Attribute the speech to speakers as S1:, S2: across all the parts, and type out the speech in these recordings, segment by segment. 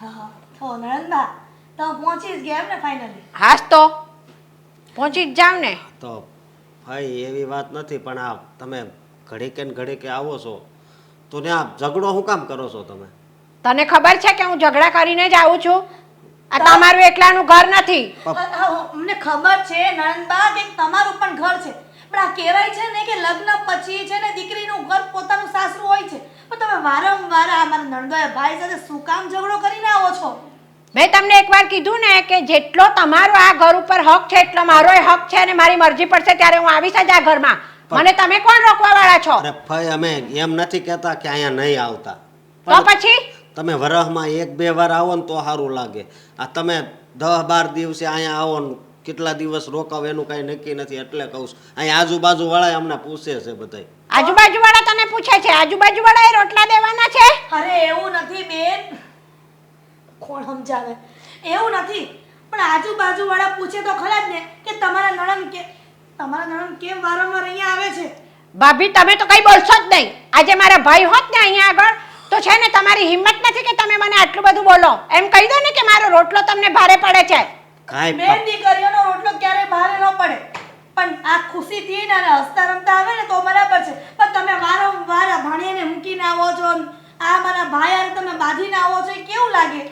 S1: હા તો નણંદબા તો પહોંચી જ ગયા એમ ને ફાઇનલી?
S2: હાસ તો પહોંચી જ જાવ ને.
S3: તો ભાઈ એવી વાત નથી, પણ આ તમે ઘડીકે ને ઘડીકે આવો છો તો ને આ ઝઘડો શું કામ કરો છો તમે?
S2: તને ખબર છે કે હું ઝઘડા કરીને જ આવું છું? આ તમારું એકલાનું ઘર નથી.
S1: અમને ખબર છે નણંદબા કે તમારું પણ ઘર છે, પણ આ કહેવાય છે ને કે લગ્ન પછી છે ને દીકરીનું ઘર પોતાનું સાસરું હોય છે, પણ તમે વારંવાર આ મારા નણંદોએ ભાઈ સાથે શું કામ ઝઘડો કરીને આવો છો?
S2: મેં તમને એકવાર કીધું ને કે જેટલો તમારો આ ઘર ઉપર હક છે એટલો મારોય હક છે, અને મારી મરજી પડશે ત્યારે હું આવીશ જ આ ઘરમાં. મને તમે કોણ રોકવા વાળા છો?
S3: અરે ભાઈ અમે એમ નથી કહેતા કે અહીંયા નહીં આવતા,
S2: તો પછી
S3: તમે વરસમાં 1-2 વાર આવો ને તો સારું લાગે. આ તમે 10-12 દિવસે અહીંયા આવો ને કેટલા દિવસ રોકાવ એનું કાંઈ નક્કી નથી, એટલે કહું છું. અહીંયા આજુબાજુ વાળા અમને પૂછે છે બધાય.
S2: આજુબાજુ વાળા તને પૂછે છે? આજુબાજુ વાળા એ રોટલા દેવાના છે?
S1: અરે એવું નથી બેન, કોણ સમજાવે? એવું નથી, પણ આજુબાજુ વાળા પૂછે તો ખરા જ ને કે તમારા નણંદ કેમ વારંવાર અહીંયા આવે છે?
S2: ભાભી તમે તો કઈ બોલશો જ નહીં. આજે મારા ભાઈ હોત ને અહીંયા આગળ તો છે ને તમારી હિંમત નથી કે તમે મને આટલું બધું બોલો. એમ કહી દો ને કે મારો રોટલો તમને ભારે પડે છે.
S1: બેન દીકરીઓનો રોટલો ક્યારે ભારે ન પડે, પણ આ ખુશીથી ને હસતા રમતા આવે ને તો બરાબર છે, પણ તમે વારંવાર આ ભાણિયાને મૂકીને આવો છો, આ મારા ભાઈ હારે તમે બાંધીને આવો છો, એ કેવું લાગે?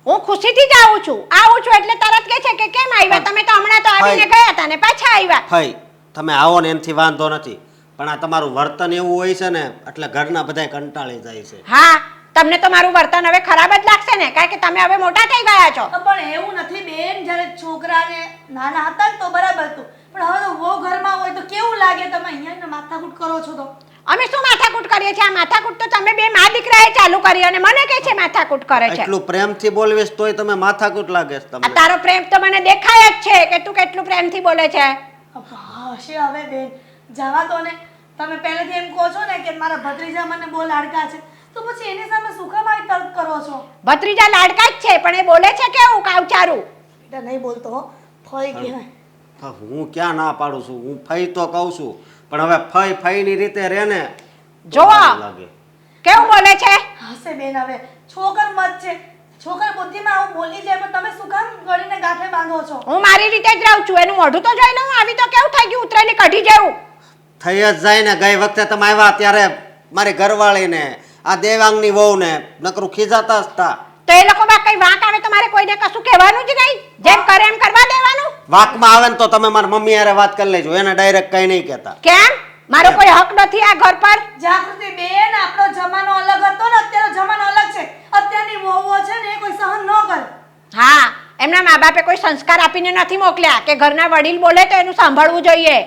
S2: હું ખુશીથી જ આવું છું એટલે તરત કહે છે કે કેમ આવ્યા તમે? તો હમણાં તો આવીને ગયા હતા ને પાછા આવ્યા.
S3: ભાઈ તમે આવો ને એમથી વાંધો નથી, પણ આ તમારું વર્તન એવું હોય છે ને એટલે ઘરના બધાય કંટાળી જાય છે.
S2: હા, તમને તો મારું વર્તન હવે ખરાબ જ લાગશે ને, કારણ કે તમે હવે મોટા થઈ ગયા છો.
S1: પણ એવું નથી બેન, જ્યારે છોકરાને નાના હતા ને તો બરાબર હતું, પણ હવે તો બહુ ઘરમાં હોય તો કેવું લાગે? તમે અહીંયા માથાકૂટ કરો છો તો?
S2: અમે શું માથાકૂટ કરીએ છીએ? આ માથાકૂટ તો તમે બે મા દીકરાએ ચાલુ કરી અને મને કહે છે માથાકૂટ કરે છે.
S3: એટલું પ્રેમથી બોલવીશ તોય તમે માથાકૂટ લાગે છે તમને.
S2: આ તારો પ્રેમ તો મને દેખાય જ છે કે તું કેટલું પ્રેમથી બોલે છે.
S1: હશે હવે બેન, જવા દો ને. તમે પહેલેથી એમ કહો છો ને કે મારા ભત્રીજા મને બહુ લાડકા છે, તો પછી એની સામે શું કામ આવી તર્ક કરો છો?
S2: ભત્રીજા લાડકા જ છે, પણ એ બોલે છે કેવું કાવચારું?
S1: બેટા નહીં બોલતો હો, ફઈ કહેવાય.
S3: હું ક્યાં ના પાડું છું, હું ફઈ તો કહું છું, પણ હવે ફઈની રીતે રહે ને
S2: જોવો
S3: લાગે
S2: કેવું બોલે છે.
S1: હશે બેન, હવે છોકર મત છે, છોકર બુદ્ધિમાં આવું બોલી જાય, પણ તમે શું કામ ગળીને ગાંઠે બાંધો છો?
S2: હું મારી રીતે જ રહું છું, એનું મોઢું તો જોઈ લઉં. આવી તો કેવું થઈ ગયું, ઉતરેલી કઢી જેવું
S3: થઈ જ જાય ને. ગઈ વખતે તમે આવ્યા ત્યારે મારી ઘરવાળીને આ દેવાંગની વહુને નકરું ખીજાતા હતા.
S2: તો એ લોકો બા કઈ વાંક આવે તો મારે કોઈને કશું કહેવાનું જ નહીં, જેમ કરે એમ કરવા દેવાનું.
S3: વાકમાં આવે ને તો તમે મારી મમ્મી હારે વાત કરી લેજો, એને ડાયરેક્ટ કઈ નહીં કહેતા.
S2: કેમ? મારો કોઈ હક નથી આ ઘર પર?
S1: જાગૃતિ બેન, આપણો જમાનો અલગ હતો ને અત્યારનો જમાનો અલગ છે. અત્યારની વહુઓ છે ને એ કોઈ સહન ન કરે.
S2: હા, એમના મા બાપે કોઈ સંસ્કાર આપીને નથી મોકલ્યા કે ઘરના વડીલ બોલે તો એનું સાંભળવું જોઈએ.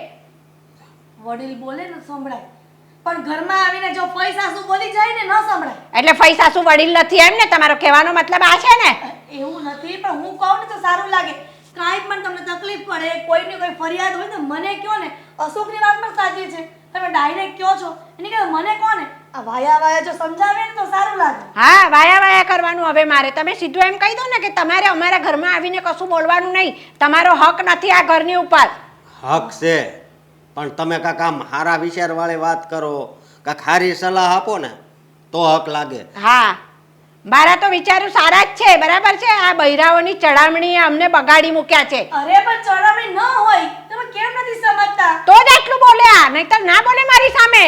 S1: વડીલ બોલે ને સંભળાય, પણ ઘરમાં આવીને જો ફઈ સાસુ બોલી જાય ને ન સંભળાય.
S2: એટલે ફઈ સાસુ વડીલ નથી એમ ને? તમારો કહેવાનો મતલબ આ છે ને?
S1: એવું નથી, પણ હું કહું ને તો સારું લાગે. કાંઈ પણ તમને તકલીફ પડે, કોઈની કોઈ ફરિયાદ હોય ને મને કહો ને. અશોકની વાત પણ સાચી છે, તમે ડાયરેક્ટ કહો છો, એની કે મને કહો ને. આ વાયા જો સમજાવે ને તો સારું લાગે.
S2: હા, વાયા કરવાનું હવે મારે. તમે સીધું એમ કહી દો ને કે તમારે અમારા ઘરમાં આવીને કશું બોલવાનું નહીં, તમારો હક નથી આ ઘરની ઉપર.
S3: હક છે, પણ તમે કાંક આમ સારા વિચાર વાળી વાત કરો, કાંક સારી સલાહ આપો ને તો હક લાગે.
S2: હા, મારા તો વિચારો સારા જ છે, બરાબર છે. આ બૈરાઓની ચડામણી અમને બગાડી મૂક્યા છે.
S1: અરે પણ ચડામણી ન હોય, તમે કેમ નથી સમજતા?
S2: તો જ આટલું બોલ્યા, નહીતર ના બોલે મારી સામે.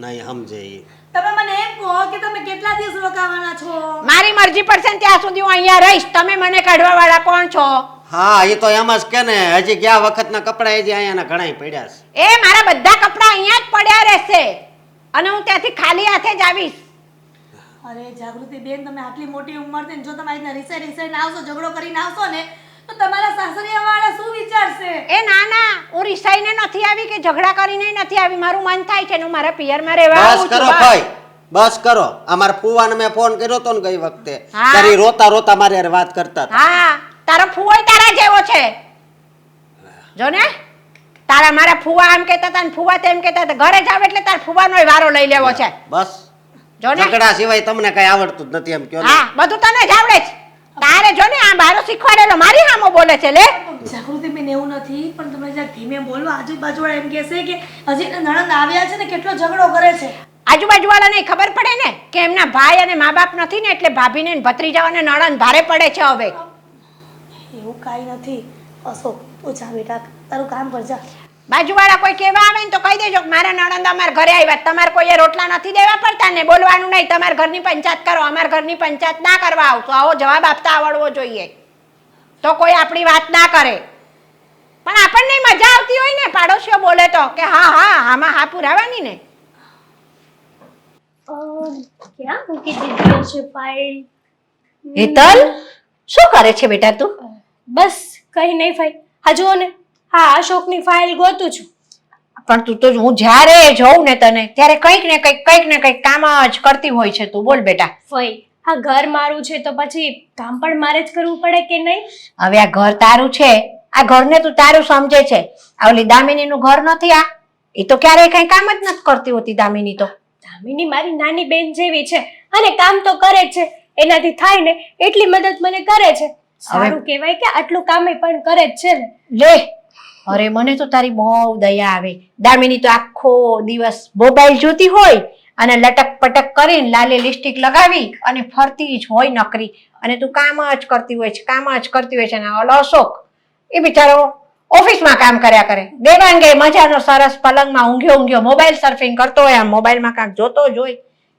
S3: નહીં સમજે ઈ.
S1: તમે મને એમ કહો કે તમે કેટલા દિવસ રોકાવાના છો?
S2: મારી મરજી પડશે ને ત્યાં સુધી હું અહીંયા રહીશ. તમે મને કાઢવા વાળા કોણ છો?
S3: હા, એ તો એમ જ કે ને, હજી ગયા વખતના કપડા હજી અહીંયાના ઘણાય પડ્યા છે.
S2: એ મારા બધા કપડા અહીંયા જ પડ્યા રહેશે અને હું ત્યાંથી ખાલી હાથે જ આવીશ.
S1: અરે જાગૃતિ બેન, તમે આટલી મોટી ઉંમર થઈને જો તમે આજના રીસાઈને આવશો, ઝઘડો કરીને આવશો ને તો તમારા સાસરિયા વાળા શું વિચારશે?
S2: એ ના, હું રિસાઈને નથી આવી કે ઝઘડા કરીને નથી આવી. મારું મન થાય છે ને હું મારા પિયરમાં રહેવા આવું છું.
S3: બસ કરો ભાઈ, બસ કરો. અમારા ફુવાને મેં ફોન કર્યો તો ને ગઈ વખતે,
S2: હા.
S3: ત્યારે રોતા મારી હારે વાત કરતા હતા.
S2: હા, તારો ફુવાય તારા જેવો છે. જો ને, તારા મારા ફુવા આમ કહેતા હતા ને ફુવા તેમ કહેતા હતા. ઘરે જાવ એટલે તાર ફુવાનોય વારો લઈ લેવો છે.
S3: બસ
S2: જો ને,
S3: ઝઘડા સિવાય તમને કઈ આવડતું જ નથી એમ કયો ને.
S2: હા, બધું તને જ આવડે છે. તારે જો ને આ બારો શીખવાડેલો મારી સામે બોલે છે. લે
S1: જાગૃતિ બેન, એવું નથી, પણ તમે જ્યાં ધીમે બોલો, આજુબાજુ વાળા એમ કહેશે કે હજી નણંદ આવ્યા છે ને કેટલો ઝઘડો કરે છે.
S2: આજુબાજુવાળાને ખબર પડે ને કે એમના ભાઈ અને મા બાપ નથી ને એટલે ભાભીને ને ભત્રીજાઓને નણંદ ભારે પડે છે હવે.
S1: એવું કાંઈ નથી અશોક, તું જા બેટા, તારું કામ કર જા.
S2: બાજુવાળા કોઈ કહેવા આવે ને તો કહી દેજો કે મારા નણંદ અમારા ઘરે આવ્યા, તમારે કોઈએ રોટલા નથી દેવા પડતા ને, બોલવાનું નહીં, તમારા ઘરની પંચાયત કરો, અમારા ઘરની પંચાયત ના કરવા આવશો. આવો જવાબ આપતા આવડવો જોઈએ, તો કોઈ આપણી વાત ના કરે. પણ આપણને મજા આવતી હોય ને પાડોશીઓ બોલે તો કે હા હા આમાં હા પુરાવાની ને.
S4: ક્યાં મૂકી દીધી છે ફાઇલ?
S2: હેતલ, શું કરે છે બેટા તું?
S4: બસ કઈ નહીં ફાઇલ. હા જુઓ ને, હા અશોકની ફાઇલ ગોતું છું.
S2: પણ તું તો હું જ્યારે જોઉં ને તને ત્યારે કંઈક ને કંઈક કામ જ કરતી હોય છે તું. બોલ બેટા.
S4: ફઈ, હા ઘર મારું છે તો પછી કામ પણ મારે જ કરવું પડે કે નહીં?
S2: હવે આ ઘર તારું છે, આ ઘરને તું તારું સમજે છે. આ ઓલી દામિનીનું ઘર નથી આ, એ તો ક્યારેય કઈ કામ જ નથી કરતી હોતી દામિની તો.
S4: દામિની મારી નાની બેન જેવી છે અને કામ તો કરે જ છે, એનાથી થાય ને એટલી મદદ મને કરે છે. સારું કહેવાય કે આટલું કામે પણ કરે જ છે ને.
S2: લે, અરે મને તો તારી બહુ દયા આવે. દામિની તો આખો દિવસ મોબાઈલ જોતી હોય અને લટક પટક કરીને લાલે લિપસ્ટિક લગાવી અને ફરતી જ હોય નકરી, અને તું કામ જ કરતી હોય છે. અને ઓલો અશોક એ બિચારો ઓફિસમાં કામ કર્યા કરે. દેવાંગે મજાનો સરસ પલંગમાં ઊંઘ્યો મોબાઈલ સર્ફિંગ કરતો હોય, આમ મોબાઈલમાં કાંક જોતો જ હોય.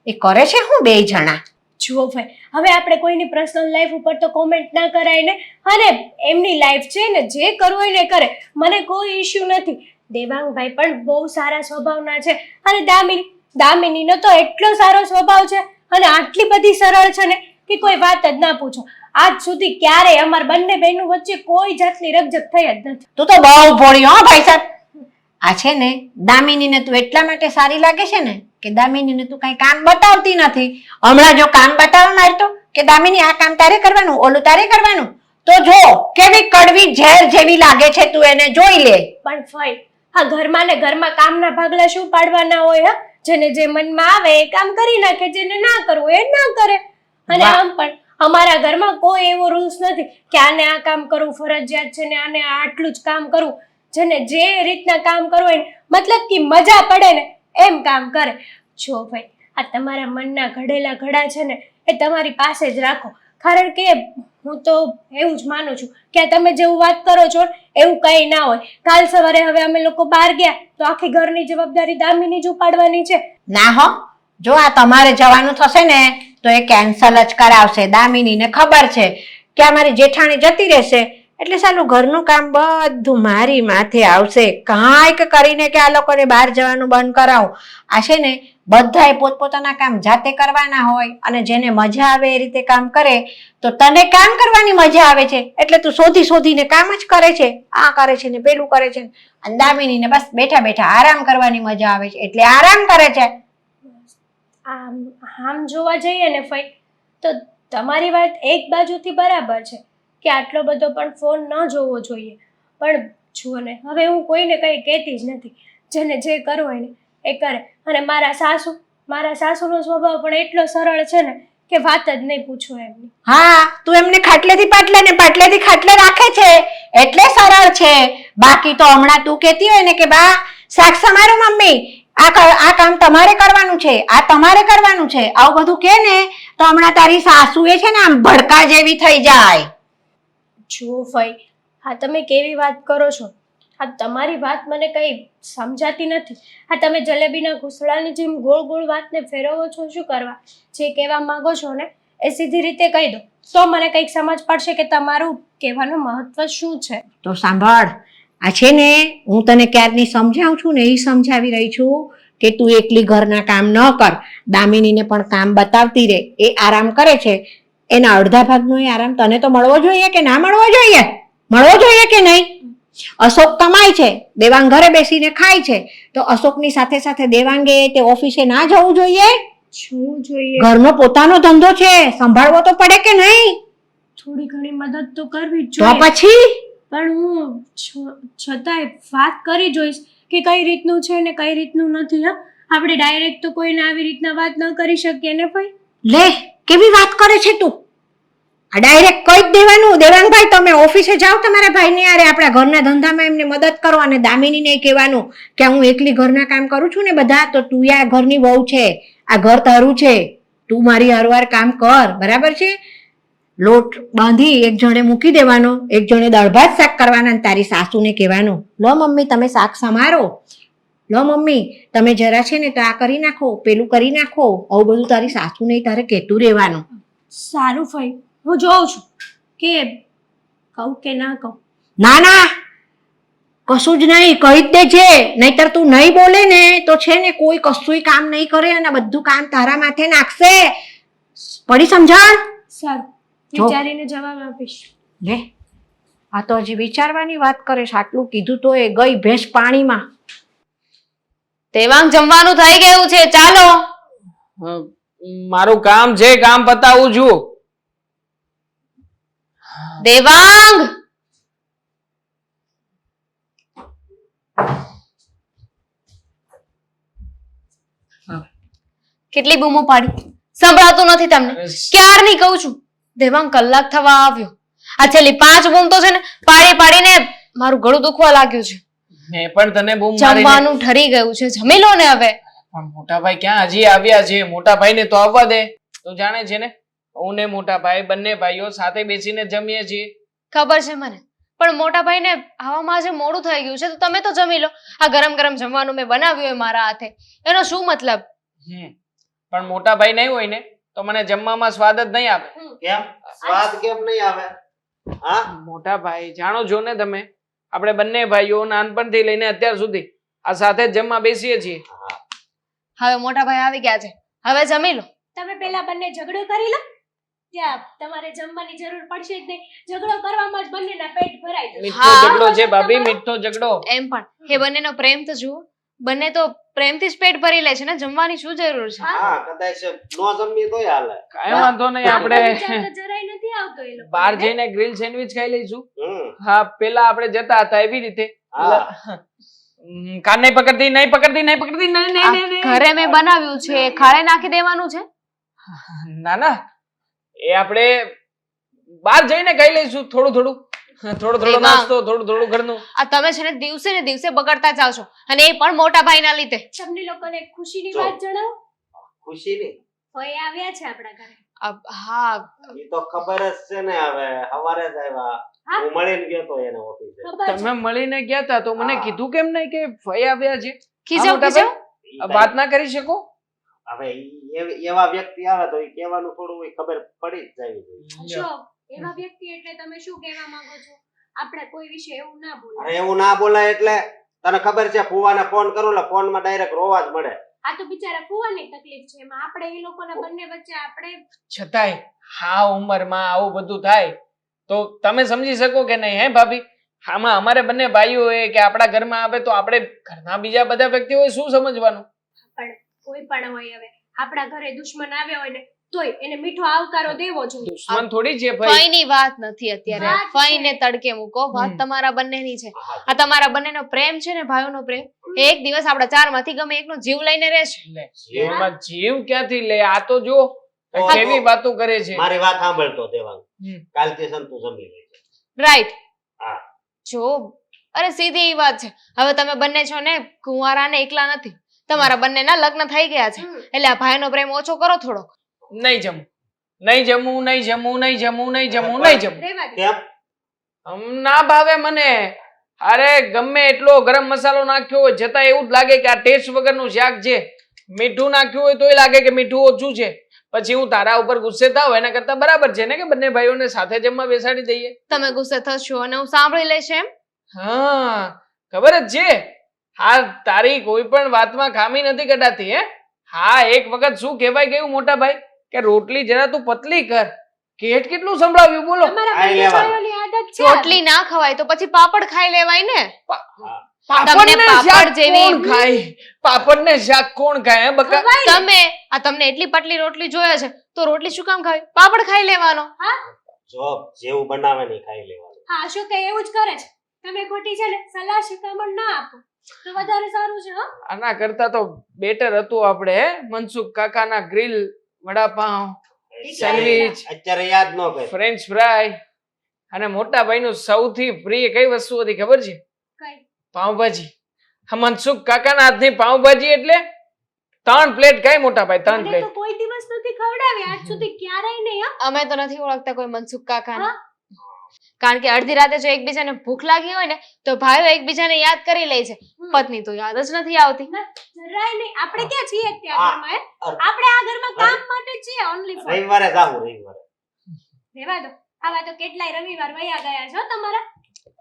S2: એ કરે છે હું બે જણા?
S4: જુઓ ભાઈ, હવે આપણે કોઈની પર્સનલ લાઈફ ઉપર તો કોમેન્ટ ના કરાય ને. અને એમની લાઈફ છે ને, જે કરવું હોય ને કરે, મને કોઈ ઇશ્યુ નથી. દેવાંગભાઈ પણ બહુ સારા સ્વભાવના છે અને દામિનીનો તો એટલો સારો સ્વભાવ છે અને આટલી બધી સરળ છે ને કે કોઈ વાત જ ના પૂછો. આજ સુધી ક્યારેય અમાર બંને બહેનો વચ્ચે કોઈ જાતની રકઝક થઈ જ નથી.
S2: તું તો બહુ ભોળી હો ભાઈ સાહેબ. આ છે ને દામિનીને તું એટલા માટે સારી લાગે છે ને કે દામિનીને તું કઈ કામ બતાવતી નથી. હમણાં જો કામ બતાવવા માંડતો કે દામિની આ કામ તારે કરવાનું, ઓલું તારે કરવાનું, તો જો કેવી કડવી ઝેર જેવી લાગે છે, તું એને જોઈ લે.
S4: પણ ફઈ, હા ઘરમાં ને ઘરમાં કામના ભાગલા શું પાડવાના હોય? હા, જેને જે મનમાં આવે એ કામ કરી નાખે, જેને ના કરવું એ ના કરે. અને આમ પણ અમારા ઘરમાં કોઈ એવો રૂલ્સ નથી કે આને આ કામ કરવું ફરજિયાત છે ને આને આટલું જ કામ કરવું. જેને જે રીતના કામ કરવું હોય મતલબ કે મજા પડે ને એમ કામ કરે. જો ભાઈ, આ તમારા મનના ઘડેલા ઘડા છે ને એ તમારી પાસે જ રાખો. કારણ કે હું તો એવું જ માનું છું કે તમે જેવું વાત કરો છો એવું કંઈ ના હોય. કાલ સવારે હવે અમે લોકો બહાર ગયા તો આખી ઘરની જવાબદારી દામિની જ ઉપાડવાની છે.
S2: ના હો, જો આ તમારે જવાનું થશે ને તો એ કેન્સલ જ કરાવશે. દામિનીને ખબર છે કે આ મારી જેઠાણી જતી રહેશે એટલે સાલું ઘરનું કામ બધું મારી માથે આવશે. કાંઈક કરીને કે આ લોકોને બહાર જવાનું બંધ કરાવું. આ છે ને બધાએ પોતપોતાના કામ જાતે કરવાના હોય અને જેને મજા આવે એ રીતે કામ કરે. તો તને કામ કરવાની મજા આવે છે એટલે તું શોધીને કામ જ કરે છે. આ કરે છે ને પેલું કરે છે. અને દામિનીને બસ બેઠા બેઠા આરામ કરવાની મજા આવે છે એટલે આરામ કરે છે.
S4: આમ જોવા જઈએ ને ફઈ, તો તમારી વાત એક બાજુથી બરાબર છે કે આટલો બધો પણ ફોન ન જોવો જોઈએ. પણ જુઓ ને, હવે હું કોઈને કંઈ કહેતી જ નથી. જેને જે કરવું હોય ને એ કરે. અને મારા સાસુનો સ્વભાવ પણ એટલો સરળ છે ને કે વાત જ નહીં પૂછો એમની.
S2: હા, તું એમને ખાટલેથી પાટલે ને પાટલેથી ખાટલે રાખે છે એટલે સરળ છે. બાકી તો હમણાં તું કહેતી હોય ને કે બા શાક સમારો મમ્મી, આ કામ તમારે કરવાનું છે, આ તમારે કરવાનું છે, આવું બધું કે ને તો હમણાં તારી સાસુ એ છે ને આમ ભડકા જેવી થઈ જાય.
S4: જુઓ ફઈ, હા તમે કેવી વાત કરો છો? આ તમારી વાત મને કંઈ સમજાતી નથી. હા તમે જલેબીના ઘૂસડાની જેમ ગોળ ગોળ વાતને ફેરવો છો. શું કરવા? જે કહેવા માંગો છો ને એ સીધી રીતે કહી દો તો મને કંઈક સમજ પડશે કે તમારું કહેવાનું મહત્વ શું છે.
S2: તો સાંભળ, આ છે ને હું તને ક્યારની સમજાવું છું ને એ સમજાવી રહી છું કે તું એકલી ઘરના કામ ન કર. દામિનીને પણ કામ બતાવતી રહે. એ આરામ કરે છે, એના અડધા ભાગનો એ આરામ તને તો મળવો જોઈએ કે ના મળવો જોઈએ? મળવો જોઈએ કે નહીં? અશોક કમાય છે, દેવાંગ ઘરે બેસીને ખાય છે, તો અશોકની સાથે સાથે દેવાંગે તે ઓફિસે ના જવું જોઈએ?
S4: શું જોઈએ?
S2: ઘરનો પોતાનો ધંધો છે, સંભાળવો તો પડે કે નહીં?
S4: થોડી ઘણી મદદ તો કરવી જ
S2: તો
S4: જોઈએ.
S2: પછી
S4: પણ હું છતાંય વાત કરી જોઈશ કે કઈ રીતનું છે ને કઈ રીતનું નથી. હા, આપણે ડાયરેક્ટ તો કોઈને આવી રીતના વાત ન કરી શકીએ ને ભાઈ.
S2: લે, કેવી વાત કરે છે તું? આ ડાયરેક્ટ કહી જ દેવાનું, દેવાંગભાઈ તમે ઓફિસે જાઓ તમારા ભાઈને યારે આપણા ઘરના ધંધામાં એમને મદદ કરો, અને દામિનીને કહેવાનું કે હું એકલી ઘરના કામ કરું છું ને બધા, તો તું આ ઘરની વહુ છે, આ ઘર તારું છે, તું મારી હરવાર કામ કર, બરાબર છે? લોટ બાંધી એક જણે મૂકી દેવાનો, એક જણે દાળ ભાત શાક કરવાના, અને તારી સાસુને કહેવાનું લો મમ્મી તમે શાક સમારો, લો મમ્મી તમે જરા છે ને તો આ કરી નાખો, પેલું કરી નાખો, આવું બધું તારી સાસુને તારે કહેતું રહેવાનું.
S4: સારું ફઈ, હું જોઉં છું કે કહું કે ના કહું.
S2: ના ના કશું જ નહીં, કહી જ દેજે, નહીતર તું નહીં બોલે ને તો છે ને કોઈ કશુંય કામ નહીં કરે, અને બધું કામ તારા માથે નાખશે. પડી સમજણ?
S4: સારું,
S2: જો.
S4: વિચારીને જવાબ આપીશ.
S2: લે આ તો હજી વિચારવાની વાત કરે છે, આટલું કીધું તો એ ગઈ ભેંસ પાણીમાં.
S5: દેવાંગ જમવાનું થઈ ગયું છે, ચાલો.
S6: મારું કામ છે, કામ પતાવું છું.
S5: દેવાંગ કેટલી બૂમો પાડી, સંભળાતું નથી તમને? ક્યારની કહું છું. દેવાંગ કલાક થવા આવ્યો, આ છેલ્લી 5 બૂમ તો છે ને પાડી પાડીને મારું ગળું દુખવા લાગ્યું છે.
S6: મેં પણ તને બૂમ મારીને
S5: જમવાનું ઠરી ગયું છે, જમી લો ને હવે.
S6: પણ મોટા ભાઈ ક્યાં હજી આવ્યા છે? મોટા ભાઈને તો આવવા દે. તું જાણે છે ને હું ને મોટા ભાઈ બંને ભાઈઓ સાથે બેસીને જમીએ છીએ.
S5: ખબર છે મને, પણ મોટા ભાઈને આવવામાં આજે મોડું થઈ ગયું છે, તો તમે તો જમી લો. આ ગરમ ગરમ જમવાનું મેં બનાવ્યું હોય મારા હાથે, એનો શું મતલબ?
S6: પણ મોટા ભાઈ નહીં હોય ને તો મને જમવામાં સ્વાદ જ નહીં આવે.
S3: કેમ સ્વાદ કેમ નહીં આવે? હા
S6: મોટા ભાઈ જાણો છો ને તમે, આપણે બંને ભાઈઓ નાનપણથી લઈને અત્યાર સુધી આ સાથે જ જમવા બેસીએ છીએ.
S5: હવે મોટા ભાઈ આવી ગયા છે, હવે જમી લો.
S4: તમે પેલા બંને ઝઘડો કરી લો, ત્યાં તમારે જમવાની જરૂર પડશે જ નહીં. ઝઘડો કરવામાં જ બંનેના પેટ ભરાઈ જશે.
S6: મીઠો ઝઘડો છે ભાભી, મીઠો ઝઘડો.
S5: એમ પણ એ બંનેનો પ્રેમ તો જુઓ, બંને તો પ્રેમથી જ પેટ ભરી લે છે ને, જમવાની શું જરૂર છે?
S3: હા કદાચ નો જમી તોય હાલે.
S6: કાંઈ વાંધો નહીં, આપણે
S4: વિચાર તો જરાય નથી આવતો એ લોકો.
S6: બહાર જઈને ગ્રીલ સેન્ડવિચ ખાઈ લઈશું.
S3: હમ
S6: હા પેલા આપણે જતા હતા એવી રીતે.
S3: હા
S6: કાન નહીં પકડતી, નહીં પકડતી, નહીં પકડતી, નહીં નહીં નહીં, નહીં.
S5: ઘરે મેં બનાવ્યું છે, ખાડે નાખી દેવાનું છે.
S6: ના ના એ આપણે બહાર જઈને ખાઈ લઈશું, થોડું થોડું થોડો
S5: એમાં-
S6: નાસ્તો, થોડું થોડું ઘરનું.
S5: આ તમે છે ને દિવસે ને દિવસે બગડતા જાવ છો, અને એ પણ મોટા ભાઈના લીધે.
S4: તમને લોકોને એક ખુશીની
S3: જો.
S4: વાત જણાવો.
S3: ખુશી ની
S4: ફઈ આવ્યા છે આપણા ઘરે.
S5: હા
S3: એ તો ખબર જ છે ને, હવે સવારે જ આવ્યા.
S4: હા?
S3: હું મળીને ગયો તો એને ઓફિસે.
S4: ખબર છે.
S6: તમે મળીને ગયા તા તો મને
S3: હા.
S6: કીધું કેમ નહીં કે ફઈ આવ્યા છે?
S5: ખીજાવ
S6: મોટા
S5: ખીજાવ.
S6: આ વાત ના કરી શકો?
S3: હવે એવા વ્યક્તિ આવે તો એ કહેવાનું થોડું હોય, ખબર પડી જ જાય જોઈએ.
S4: જો એવા વ્યક્તિ એટલે તમે શું કહેવા માંગો છો? આપણે કોઈ વિશે એવું ના બોલાય.
S3: અરે એવું ના બોલાય એટલે તને ખબર છે, ફુવાને ફોન કરું એટલે ફોનમાં ડાયરેક્ટ રોવા જ મળે.
S4: આ તો બિચારા ફુવાની તકલીફ છે, એમાં આપણે એ લોકોના બંને વચ્ચે આપણે
S6: છતાંય હા ઉંમરમાં આવું બધું થાય તો તમે સમજી શકો કે નહીં? હે ભાભી, આમાં અમારે બંને ભાઈઓ હોય કે આપણા ઘરમાં આવે તો આપણે ઘરના બીજા બધા વ્યક્તિઓએ શું સમજવાનું?
S4: પણ કોઈ પણ હોય, હવે આપણા ઘરે દુશ્મન આવ્યા હોય ને તોય એને મીઠો આવકારો દેવો જોઈએ.
S6: દુશ્મન થોડી છે ભાઈ.
S5: ફઈની વાત નથી અત્યારે,
S4: વાત છે.
S5: ફઈને તડકે મૂકો, વાત
S6: હમ.
S5: તમારા બંનેની છે. આ તમારા બંનેનો પ્રેમ છે ને, ભાઈઓનો પ્રેમ, એ એક દિવસ આપણા 4 માંથી ગમે એકનો જીવ લઈને રહેશે.
S6: લે, જીવમાં જીવ ક્યાંથી લે? આ તો જો
S3: તો-
S6: કેવી વાતો કરે છે.
S3: મારી વાત સાંભળતો દેવાંગ,
S6: હમ.
S3: કાલથી સંતુ જમી લેજે.
S5: રાઈટ.
S3: હા.
S5: જો અરે સીધી ઈ વાત છે, હવે તમે બંને છો ને કુંવારા ને એકલા નથી, તમારા બંનેના લગ્ન થઈ ગયા છે, એટલે આ ભાઈનો પ્રેમ ઓછો કરો થોડો.
S6: નહીં જમું, નહીં જમું, નહીં જમું, નહીં જમું, નહીં જમું, નહીં જમું.
S4: રહેવા દે.
S3: કેમ?
S6: ના ભાવે મને. અરે ગમે એટલો ગરમ મસાલો નાખ્યો હોય છતાં એવું જ લાગે કે આ ટેસ્ટ વગરનું શાક છે. મીઠું નાખ્યું હોય તોય લાગે કે મીઠું ઓછું છે. પછી હું તારા ઉપર ગુસ્સે થાવ એના કરતા બરાબર છે ને કે બંને ભાઈઓને સાથે જમવા બેસાડી દઈએ.
S5: તમે ગુસ્સે થશો અને હું સાંભળી લઈશ એમ?
S6: હા ખબર જ છે. હા તારી કોઈ પણ વાતમાં ખામી નથી કઢાતી. હે હા એક વખત શું કહેવાય ગયું મોટા ભાઈ કે રોટલી જરા તું પતલી કર. કેટલું સંભળાવ્યું બોલો.
S4: તમારા
S3: આઈ
S4: બંને
S3: લેવા.
S4: ભાઈઓની આદત છે.
S5: રોટલી ના ખવાય તો પછી પાપડ ખાઈ લેવાય ને.
S6: પાપડને
S5: તમને
S6: શાક
S5: પાપડ જેવી-
S6: કોણ ખાય? પાપડને શાક કોણ ખાય? હે બકા?
S4: ખવાય ને.
S5: તમને એટલી પતલી રોટલી જોઈએ છે તો રોટલી શું કામ ખાવી? પાપડ ખાઈ લેવાનો.
S3: જો જેવું બનાવે ને ઈ ખાઈ લેવાનું.
S4: હા અશોક એવું જ કરે છે. તમે ખોટી છે ને સલાહ શિખામણ ના આપો તો વધારે સારું છે. હો
S6: આના કરતા તો બેટર હતું આપણે હે મનસુખ કાકાના ગ્રીલ વડાપાવ. સેન્ડવિચ,
S3: અત્યારે યાદ ન કર.
S6: ફ્રેન્ચ ફ્રાય અને મોટા ભાઈનું સૌથી પ્રિય કઈ વસ્તુ હતી ખબર છે?
S4: કઈ?
S6: પાવભાજી. આ મનસુખ કાકાના હાથની પાવભાજી એટલે 3 પ્લેટ ખાય મોટા ભાઈ, 3
S4: મને
S6: પ્લેટ.
S4: તો કોઈ દિવસ નથી ખવડાવી આજ સુધી, ક્યારેય નહીં. હા
S5: અમે તો નથી ઓળખતા કોઈ મનસુખ કાકાને. કારણ કે અડધી રાતે જો એકબીજાને ભૂખ લાગી હોય ને તો ભાઈઓ એકબીજાને યાદ કરી લે છે, પત્ની તો યાદ જ નથી આવતી.
S4: જરાય નહીં. આપણે ક્યાં છીએ ત્યાં ઘરમાં? આપણે આ ઘરમાં કામ માટે છીએ, ઓનલી ફોર.
S3: રવિવારે જાવું, રવિવારે.
S4: રહેવા દો. આવા તો કેટલાય રવિવાર વયા ગયા છો તમારા.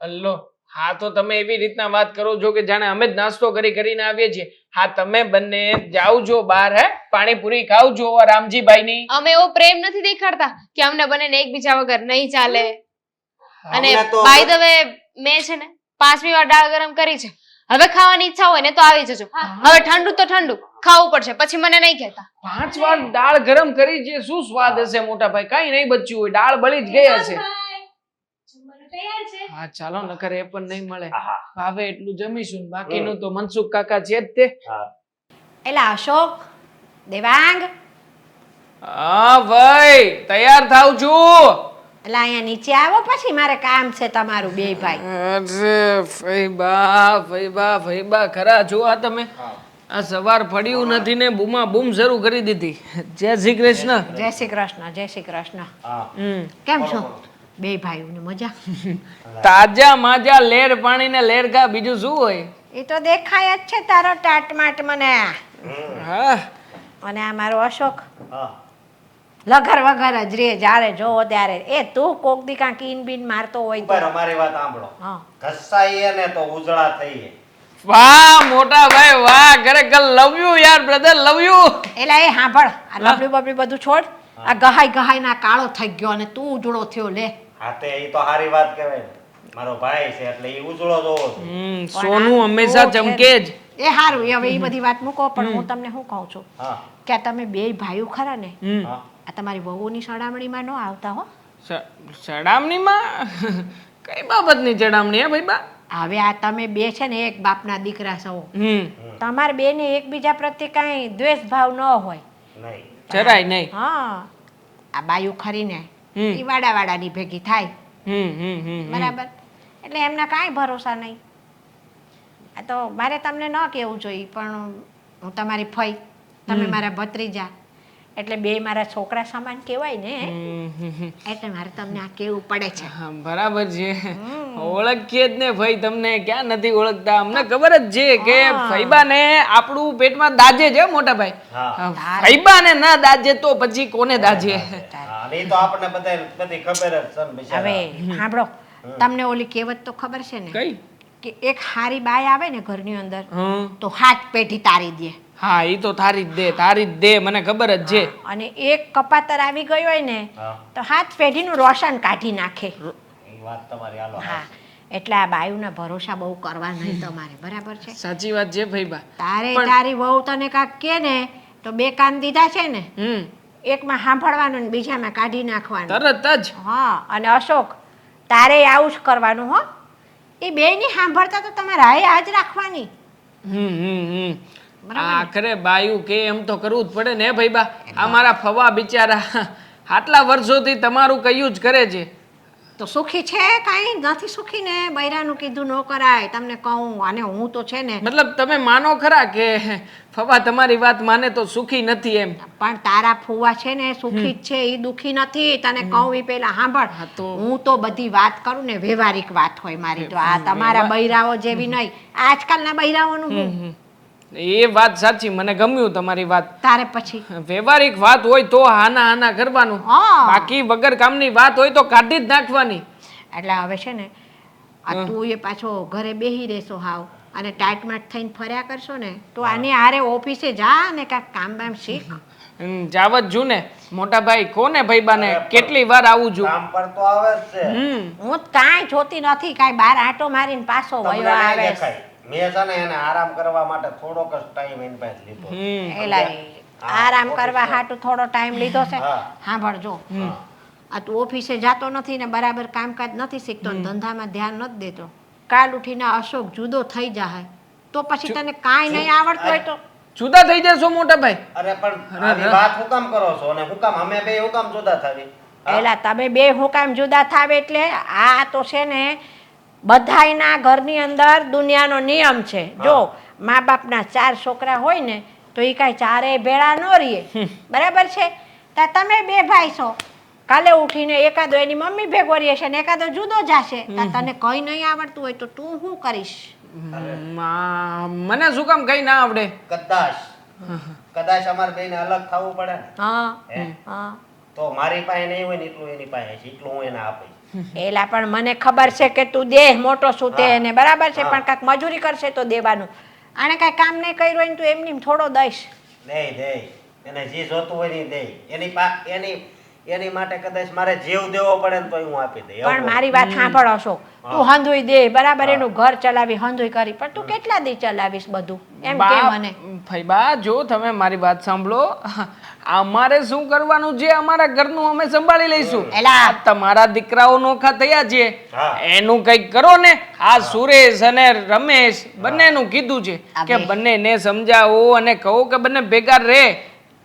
S6: અલ્લો, હા તો તમે એવી રીતના વાત કરો છો કે જાણે અમે જ નાસ્તો કરીને આવીએ છીએ. હા તમે બંને જાઓ છો બહાર, હે પાણીપુરી ખાવ છો રામજીભાઈની.
S5: અમે એવો પ્રેમ નથી દેખાડતા કે અમને બંનેને એકબીજા વગર નહીં ચાલે. અને
S3: અમને તો
S5: બાય ધ વે મેં છે ને 5મી વાર દાળ ગરમ કરી છે. હવે ખાવાની ઈચ્છા હોય ને તો આવી જજો. હવે ઠંડુ તો ઠંડુ ખાવું પડશે, પછી મને નહીં કહેતા.
S6: 5 વાર દાળ ગરમ કરી છે, શું સ્વાદ હશે મોટા ભાઈ? કઈ નહીં બચ્યું હોય, દાળ બળી જ ગઈ હશે.
S4: ભાઈ, જમવાનું તૈયાર છે.
S6: હા ચાલો, નકર એ પણ નહીં મળે.
S3: આહા.
S6: ભાવે એટલું જમીશું, બાકીનું તો મનસુખ કાકા છે જ તે.
S3: હા.
S2: એલા અશોક, દેવાંગ,
S6: હા ભાઈ, તૈયાર થાવ છું.
S2: એલા અહીંયા નીચે આવો, પછી મારે કામ છે તમારું બે ભાઈ.
S6: અરે ફઈબા ખરા છો આ તમે? આ સવાર પડ્યું નથી ને બૂમા બૂમ શરૂ કરી દીધી. જય શ્રી કૃષ્ણ.
S2: જય શ્રી કૃષ્ણ, જય શ્રી કૃષ્ણ.
S6: હમ.
S2: કેમ છો બે ભાઈઓને? મજા?
S6: તાજા માજા લેર પાણી ને લેર ઘા, બીજું શું હોય?
S2: એ તો દેખાય જ છે તારો ટાટમાટ મને.
S6: હા
S2: અને આ મારો અશોક
S3: હા.
S2: લગર વગર જ રે, જ્યારે જોવો ત્યારે. એ તું કોક દી કાંક ઈન બીન મારતો હોય તો.
S3: ઉપર અમારી વાત સાંભળો.
S2: હા.
S3: ઘસાઈએ ને તો ઉજળા થઈએ.
S6: વાહ મોટા ભાઈ વાહ, ખરેખર લવ યુ યાર બ્રધર, લવ યુ.
S2: એલા એ સાંભળ, આ લબડી બબડી બધું છોડ. આ ગહાઈ ના કાળો થઈ ગયો અને તું ઉજળો થયો લે.
S3: હા તે ઈ તો સારી વાત કહેવાય ને. મારો ભાઈ છે એટલે ઈ ઉજળો જોવો છે.
S6: સોનું હંમેશા ચમકે જ.
S2: એ હારું, એ હવે એ બધી વાત મૂકો, પણ હું તમને શું કહું છું
S3: હા.
S2: કે આ તમે બે ભાઈઓ ખરા ને,
S3: હા.
S2: આ તમારી વહુની સડામણીમાં ન આવતા હો.
S6: ચડામણીમાં કઈ બાબતની ચડામણી હે ભાઈ બા?
S2: હવે આ તમે બે છે ને એક બાપના દીકરા છો,
S6: હમ.
S2: તમારે બે ને એકબીજા પ્રત્યે કાંઈ દ્વેષ ભાવ ન હોય.
S3: નહીં.
S6: જરાય નહીં.
S2: હા, આ બાયું ખરીને
S6: હમ.
S2: ઈ વાડાની ભેગી થાય,
S6: હમ.
S2: બરાબર? એટલે એમના કાંઈ ભરોસા નહીં. આ તો મારે તમને ન કહેવું જોઈએ, પણ હું તમારી ફઈ, તમે મારા ભત્રીજા, એટલે બે મારા છોકરા સમાન કહેવાય ને, એટલે મારે તમને આ કહેવું પડે છે.
S6: હા, બરાબર છે. ઓળખીએ જ ને ભાઈ, તમને ક્યાં નથી ઓળખતા? અમને ખબર જ છે કે ફઈબા ને આપણું પેટમાં દાજે છે મોટા ભાઈ.
S3: હા.
S6: ફઈબા ને ના દાજે તો પછી કોને દાજે?
S3: હા, અને ઈ તો આપણને બધી ખબર જ છે ને બિચારા.
S2: હવે સાંભળો, તમને ઓલી કહેવત તો ખબર છે ને
S6: કઈ?
S2: કે એક હારી બાય આવે ને ઘરની અંદર
S6: હમ.
S2: તો હાથ પેઢી તારી દે,
S6: હા ઈ તો થારી જ દે, મને ખબર જ છે.
S2: અને એક કપાતર આવી ગયો હોય ને
S3: હા.
S2: તો હાથ પેઢીનું રોશન કાઢી નાખે.
S3: ઈ વાત તમારી હાલો.
S2: હા, એટલે આ બાયુના ભરોસા બહુ કરવા નહીં તમારે, બરાબર છે?
S6: સાચી વાત છે ભાઈબા.
S2: તારે તારી વહુ તને કાંક કે ને તો બે કાન દીધા છે ને,
S6: હમ.
S2: એકમાં સાંભળવાનું ને બીજામાં કાઢી નાખવાનું.
S6: તરત જ.
S2: હા, અને અશોક તારે આવું જ કરવાનું હો. એ બેયની સાંભળતા તો તમારે હાય જ રાખવાની.
S6: હમ.
S2: બરાબર ને?
S6: આખરે બાયું કે એમ તો કરવું જ પડે ને ભાઈબા. આ મારા ફવા બિચારા આટલા વર્ષોથી તમારું કયું જ કરે છે.
S2: તો સુખી છે? કાંઈ નથી સુખી ને. બૈરાનું કીધું ન કરાય, તમને કહું. અને હું તો છે ને,
S6: મતલબ તમે માનો ખરા કે ફવા તમારી વાત માને તો સુખી નથી એમ?
S2: પણ તારા ફુવા છે ને સુખી જ છે, એ દુખી નથી. તને કહું એ પેલા સાંભળ.
S6: હા તો.
S2: હું તો બધી વાત કરું ને વ્યવહારિક વાત હોય મારી તો. આ તમારા બૈરાઓ જેવી નહીં. આજકાલના બૈરાઓનું હું.
S6: એ વાત સાચી, મને ગમ્યું તમારી વાત.
S2: તારે પછી
S6: વ્યવહારિક વાત હોય તો હાના કરવાનું,
S2: હા.
S6: બાકી વગર કામની વાત હોય તો કાઢી જ નાખવાની.
S2: એટલે હવે છે ને આ તું એ પાછો ઘરે બેહી રહેશો હાવ, અને ટાઈટમાટ થઈને ફર્યા કરશો ને તો આને હારે ઓફિસે જા ને કાંઈક કામ બામ શીખ.
S6: જાવત જુ ને મોટા ભાઈ, કોને ભાઈબાને કેટલી વાર આવું છું.
S3: કામ પર તો આવે જ છે.
S2: હું જ કાંઈ જોતી નથી, કાંઈ બહાર આંટો મારીને પાછો
S3: તમને
S2: વયો
S3: નહીં
S2: આવે.
S3: દેખાય. મેં છે ને એને આરામ કરવા માટે થોડોક જ ટાઈમ એની પાસે લીધો.
S2: એલા આરામ કરવા હાટુ થોડો ટાઈમ લીધો છે.
S3: હા.
S2: સાંભળજો, આ તું ઓફિસે જાતો નથી ને બરાબર કામકાજ નથી શીખતો ને ધંધામાં ધ્યાન નથી દેતો, કાલ ઉઠીને અશોક જુદો થઈ જાય તો પછી તને કાંઈ નહીં આવડતું હોય તો
S6: જુદા થઈ જશો મોટા ભાઈ?
S3: અરે પણ આવી વાત હું કામ કરો છો અને હું કામ અમે બે હું કામ જુદા થાવી? હા?
S2: એલા તમે બે હું કામ જુદા થાવ એટલે આ તો છે ને બધાયના ઘરની અંદર દુનિયાનો નિયમ છે. જો મા બાપના 4 છોકરા હોય ને તો એ કાંઈ ચારેય ભેળા ન રહીએ, બરાબર છે? તા તમે બે ભાઈ છો, કાલે ઉઠીને એકાદો એની મમ્મી ભેગો રહે છે ને એકાદો જુદો જશે. તા તને કઈ નહીં આવડતું હોય તો તું શું કરીશ?
S6: મને શું કામ કઈ ના આવડે?
S3: કદાચ અમારે બેને અલગ થવું પડે ને.
S2: હા
S3: હે?
S2: હા
S3: તો મારી પાસે નહીં હોય ને એટલું એની પાસે છે, એટલું હું એને આપીશ.
S2: એલા પણ મને ખબર છે કે તું દેહ મોટો છું તે ને બરાબર છે, પણ કાંઈક મજૂરી કરશે તો દેવાનું. આને કાંઈ કામ નહીં કર્યું હોય ને તું એમની થોડો દઈશ.
S3: દે એને જે જોતું હોય ને દે. એની માટે કદાચ મારે જીવ દેવો પડે ને તોય હું આપી દઈ.
S2: પણ મારી વાત સાંભળો છો, તું હંધુય દે બરાબર, એનું ઘર ચલાવી હંધુય કરી, પણ તું કેટલા દી ચલાવીશ બધું એમ કે મને?
S6: ભાઈબા જો તમે મારી વાત સાંભળો, અમારે શું કરવાનું છે? અમારા ઘરનું અમે સંભાળી લઈશું.
S2: એલા
S6: તમારા દીકરાઓ નોખા થયા છે, એનું કંઈક કરો ને. આ સુરેશ અને રમેશ બંનેનું કીધું છે કે બંનેને સમજાવો અને કહો કે બંને ભેગા રહે.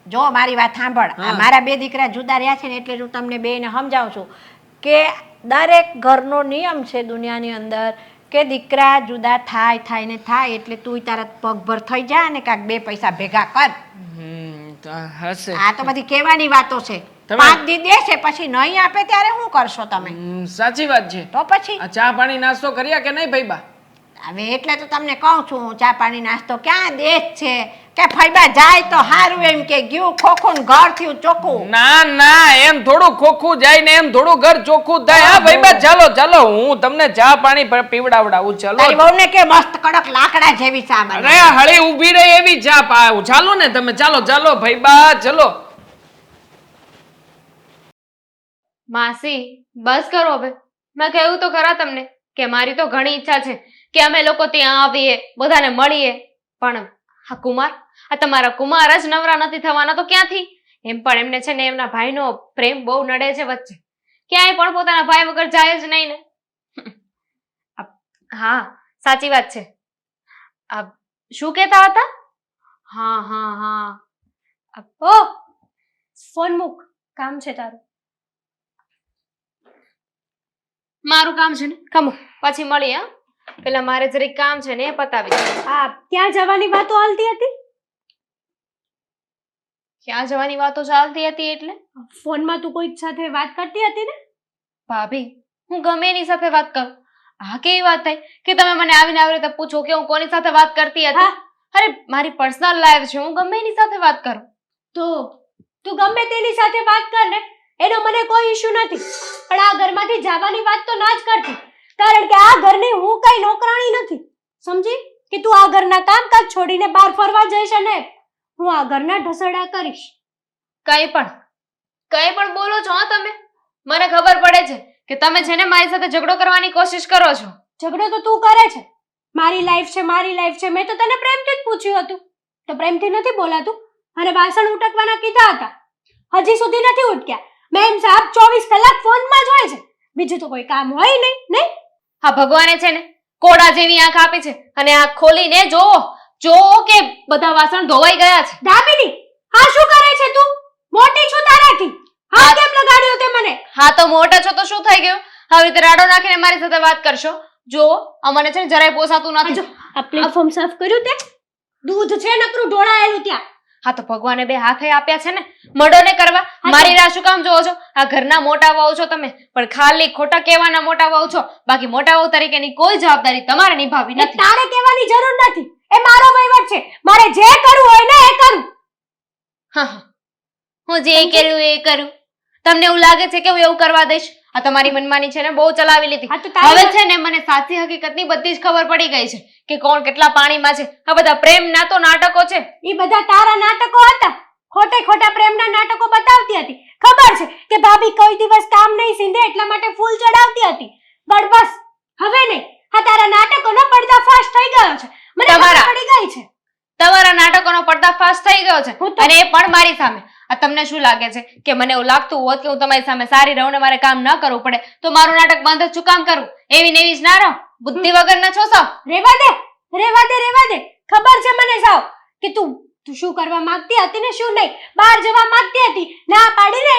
S2: જો મારી વાત સાંભળ, આ મારા બે દીકરા જુદા રહ્યા છે ને એટલે હું તમને બેને સમજાવું છું કે દરેક ઘરનો નિયમ છે દુનિયાની અંદર કે દીકરા જુદા થાય ને થાય એટલે તું તારા પગભર થઈ જા અને કાંઈક 2 પૈસા ભેગા કર.
S6: હશે
S2: આ તો બધી કહેવાની વાતો છે. 5 દી દેશે પછી નહીં આપે ત્યારે શું કરશો તમે?
S6: સાચી વાત છે.
S2: તો પછી
S6: આ ચા પાણી નાસ્તો કર્યા કે નહીં ભાઈબા?
S2: હવે એટલે તો તમને કહું છું, ચા પાણી નાસ્તો ક્યાં દે છે કે ફઈબા જાય તો હારું એમ કે ગયું ખોખું ઘર થયું ચોખ્ખું.
S6: ના એમ થોડું ખોખું જાય ને એમ થોડું ઘર ચોખ્ખું થાય. હા ભાઈબા ચાલો હું તમને ચા પાણી પીવડાવડાવું. ચાલો
S2: તારી વહુને કે મસ્ત કડક લાકડા જેવી ચા બને.
S6: અરે હળી ઊભી રહી એવી ચા પાવ. ચાલો ને તમે, ચાલો ભાઈબા ચાલો.
S5: માસી બસ કરો હવે. મેં કહ્યું તો ખરા તમને કે મારી તો ઘણી ઈચ્છા છે કે અમે લોકો ત્યાં આવીએ, બધાને મળીએ, પણ હા કુમાર, આ તમારા કુમાર જ નવરા નથી થવાના તો ક્યાંથી? એમ પણ એમને છે ને એમના ભાઈનો પ્રેમ બહુ નડે છે વચ્ચે, ક્યાંય પણ પોતાના ભાઈ વગર જાય જ નહીં ને. હા સાચી વાત છે. શું કહેતા હતા? હા
S4: ઓ ફોન મૂક, કામ છે તારું.
S5: મારું કામ છે ને, કમો પછી મળીએ. હા પેલા મારે જરીક કામ છે ને એ પતાવી દે.
S4: ક્યાં જવાની વાતો હાલતી હતી?
S5: ક્યાં જવાની વાતો ચાલતી હતી એટલે?
S4: ફોનમાં તું કોઈ સાથે વાત કરતી હતી ને?
S5: ભાભી હું ગમે એની સાથે વાત કરું? આ કેવી વાત થઈ કે તમે મને આવીને આવી રીતે પૂછો કે હું કોની સાથે વાત કરતી હતી? અરે મારી પર્સનલ લાઈફ છે, હું ગમે એની સાથે વાત કરું.
S4: તો તું ગમે તેની સાથે વાત કર ને, એનો મને કોઈ ઇશ્યુ નથી, પણ આ ઘરમાંથી જવાની વાત તો ના જ કરતી, કારણ કે આ ઘરની હું કઈ નોકરાણી નથી, સમજી? કે તું આ ઘરના કામકાજ છોડીને બહાર ફરવા જઈશ અને હું આ ઘરના ઢસડા કરીશ.
S5: કઈ પણ બોલો છો હા તમે? મને ખબર પડે છે કે તમે છે ને મારી સાથે ઝઘડો કરવાની કોશિશ કરો છો.
S4: ઝઘડો તો તું કરે છે. મારી લાઈફ છે, મેં તો તને પ્રેમથી જ પૂછ્યું હતું, તો પ્રેમથી નથી બોલાતું. અને વાસણ ઉટકવાના કીધા હતા, હજી સુધી નથી ઉટક્યા. મેમ સાહેબ 24 કલાક ફોનમાં જ હોય છે, બીજું તો કોઈ કામ હોય નહીં.
S5: હા ભગવાને છે ને કોડા જેવી આંખ આપી છે અને આંખ ખોલીને જોવો કે બધા વાસણ ધોવાઈ ગયા છે.
S4: દામિની આ શું કરે છે તું? મોટી છું તારાથી, હા કેમ લગાડ્યો તે મને?
S5: હા તો મોટા છો તો શું થઈ ગયું? હવે રીતે રાડો નાખીને મારી સાથે વાત કરશો? જો અમને છે ને જરાય પોસાતું નથી.
S4: આ પ્લેટફોર્મ સાફ કર્યું તે દૂધ છે નકરું ઢોળાયેલું ત્યાં.
S5: હા તો ભગવાને 2 હાથે આપ્યા છે ને, મડો ને કરવા. મારી રાહ શું કામ જોવો છો? આ ઘરના મોટા વહુ છો તમે, પણ ખાલી ખોટા કહેવાના મોટા વહુ છો. બાકી મોટા વહુ તરીકેની કોઈ જવાબદારી તમારે નિભાવવી નથી.
S4: તારે કહેવાની જરૂર નથી, એ મારો વહીવટ છે, મારે જે કરવું હોય ને એ કરું.
S5: હા હું જે કર્યું એ કરું. તમને એવું લાગે છે કે હું એવું કરવા દઈશ? આ તમારી મનમાની છે ને બહુ ચલાવી લીધી. હવે છે ને મને સાચી હકીકતની બધી જ ખબર પડી ગઈ છે કે કોણ કેટલા પાણીમાં છે. આ બધા પ્રેમના તો નાટકો છે.
S4: એ બધા તારા નાટકો હતા, ખોટા પ્રેમના નાટકો બતાવતી હતી. ખબર છે કે ભાભી કોઈ દિવસ કામ નહીં સીંધે એટલા માટે ફૂલ ચડાવતી હતી, પણ બસ હવે નહીં. આ તારા નાટકોનો પર્દાફાશ થઈ ગયો છે, મને ખબર પડી ગઈ છે.
S5: તમારા નાટકોનો પર્દાફાશ થઈ ગયો છે અને એ પણ મારી સામે. આ તમને શું લાગે છે કે મને એવું લાગતું હોત કે હું તમારી સામે સારી રહું ને મારે કામ ન કરવું પડે તો મારું નાટક બંધ જ શું કામ કરવું? એવી ને એવી જ ના રહો, બુદ્ધિ વગરના છો સાવ.
S4: રેવા દે. ખબર છે મને સાવ કે તું તું શું કરવા માંગતી હતી ને શું નહીં, બહાર જવા માંગતી હતી, ના પાડી ને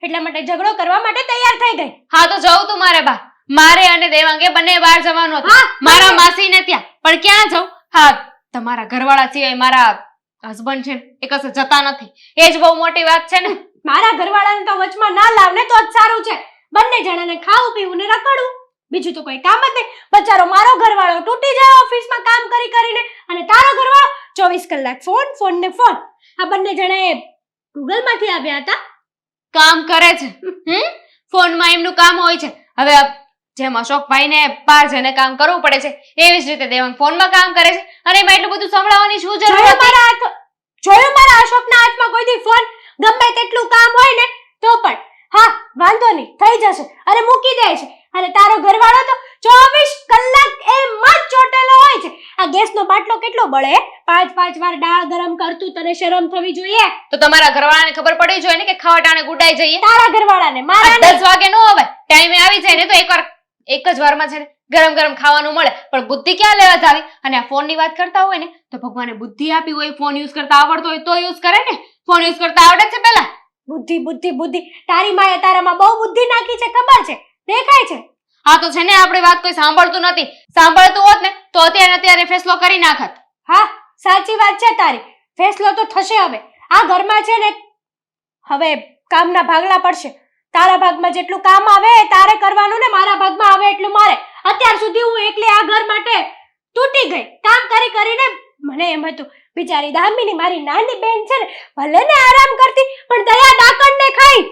S4: એટલા માટે ઝઘડો કરવા માટે તૈયાર થઈ ગઈ.
S5: હા તો જવું તું મારે બહાર. મારે અને દેવાંગે બંને બહાર જવાનું હતું.
S4: હા,
S5: મારા માસીને ત્યાં. પણ ક્યાં જાઉં? હા, તમારા ઘરવાળા સિવાય મારા હસબન્ડ છે ને એ કશે જતા નથી. એ જ બહુ મોટી વાત છે ને.
S4: મારા ઘરવાળાને તો વચમાં ના લાવ ને તો જ સારું છે. બંને જણાને ખાવું પીવું ને રખડવું, બીજું તો કોઈ કામ જ નહીં. બચારો મારો ઘરવાળો તૂટી જાય ઓફિસમાં કામ કરી કરીને, અને તારો ઘરવાળો 24 કલાક ફોન ને ફોન. આ બંને જણાએ ગૂગલ માંથી આવ્યા હતા.
S5: કામ કરે છે. ફોનમાં એમનું કામ હોય છે. હવે જેમ અશોકભાઈને બહાર જઈને કામ કરવું પડે છે એવી જ રીતે દેવાંગ ફોનમાં કામ કરે છે. અને એમાં એટલું બધું સંભળાવવાની શું જરૂર હતી?
S4: જોયું મારા અશોકના હાથમાં કોઈથી ફોન? ગમે તેટલું કામ હોય ને તો પણ હા વાંધો નહીં થઈ જશે અને મૂકી દે છે. અને તારો ઘરવાળો તો 24 કલાક એમ જ ચોટેલો હોય છે. આ ગેસનો બાટલો કેટલો બળે? 5 વાર દાળ ગરમ કરતું, તને શરમ થવી જોઈએ.
S5: તો તમારા ઘરવાળાને ખબર પડી જોઈએ ને કે ખાવા ટાણે ગુડાઈ જઈએ.
S4: તારા ઘરવાળાને, મારા
S5: 10 વાગે ન આવે, ટાઈમે આવી જાય ને તો એક જ વારમાં છે ને ગરમ ગરમ ખાવાનું મળે. પણ બુદ્ધિ ક્યાં લેવા જાવી? અને આ ફોનની વાત કરતા હોય ને તો ભગવાને બુદ્ધિ આપી હોય, ફોન યુઝ કરતા આવડતો હોય તો યુઝ કરે ને. ફોન યુઝ કરતા આવડે છે પેલા?
S4: બુદ્ધિ તારી માએ તારામાં બહુ બુદ્ધિ નાખી છે, ખબર છે, દેખાય છે.
S5: હા તો છે ને આપણી વાત કોઈ સાંભળતું નથી. સાંભળતું હોત ને તો અત્યારે ફેસલો કરી નાખત.
S4: હા સાચી વાત છે તારી. ફેસલો તો થશે હવે. આ ઘરમાં છે ને હવે કામના ભાગલા પડશે. તારા ભાગમાં જેટલું કામ આવે એ તારે કરવાનું ને મારા ભાગમાં આવે એટલું મારે. અત્યાર સુધી હું એકલી આ ઘર માટે તૂટી ગઈ કામ કરી કરીને. મને એમ હતું બિચારી દામિની મારી નાની બેન છે ને ભલે ને આરામ કરતી પણ દયા ડાકણને ખાઈ.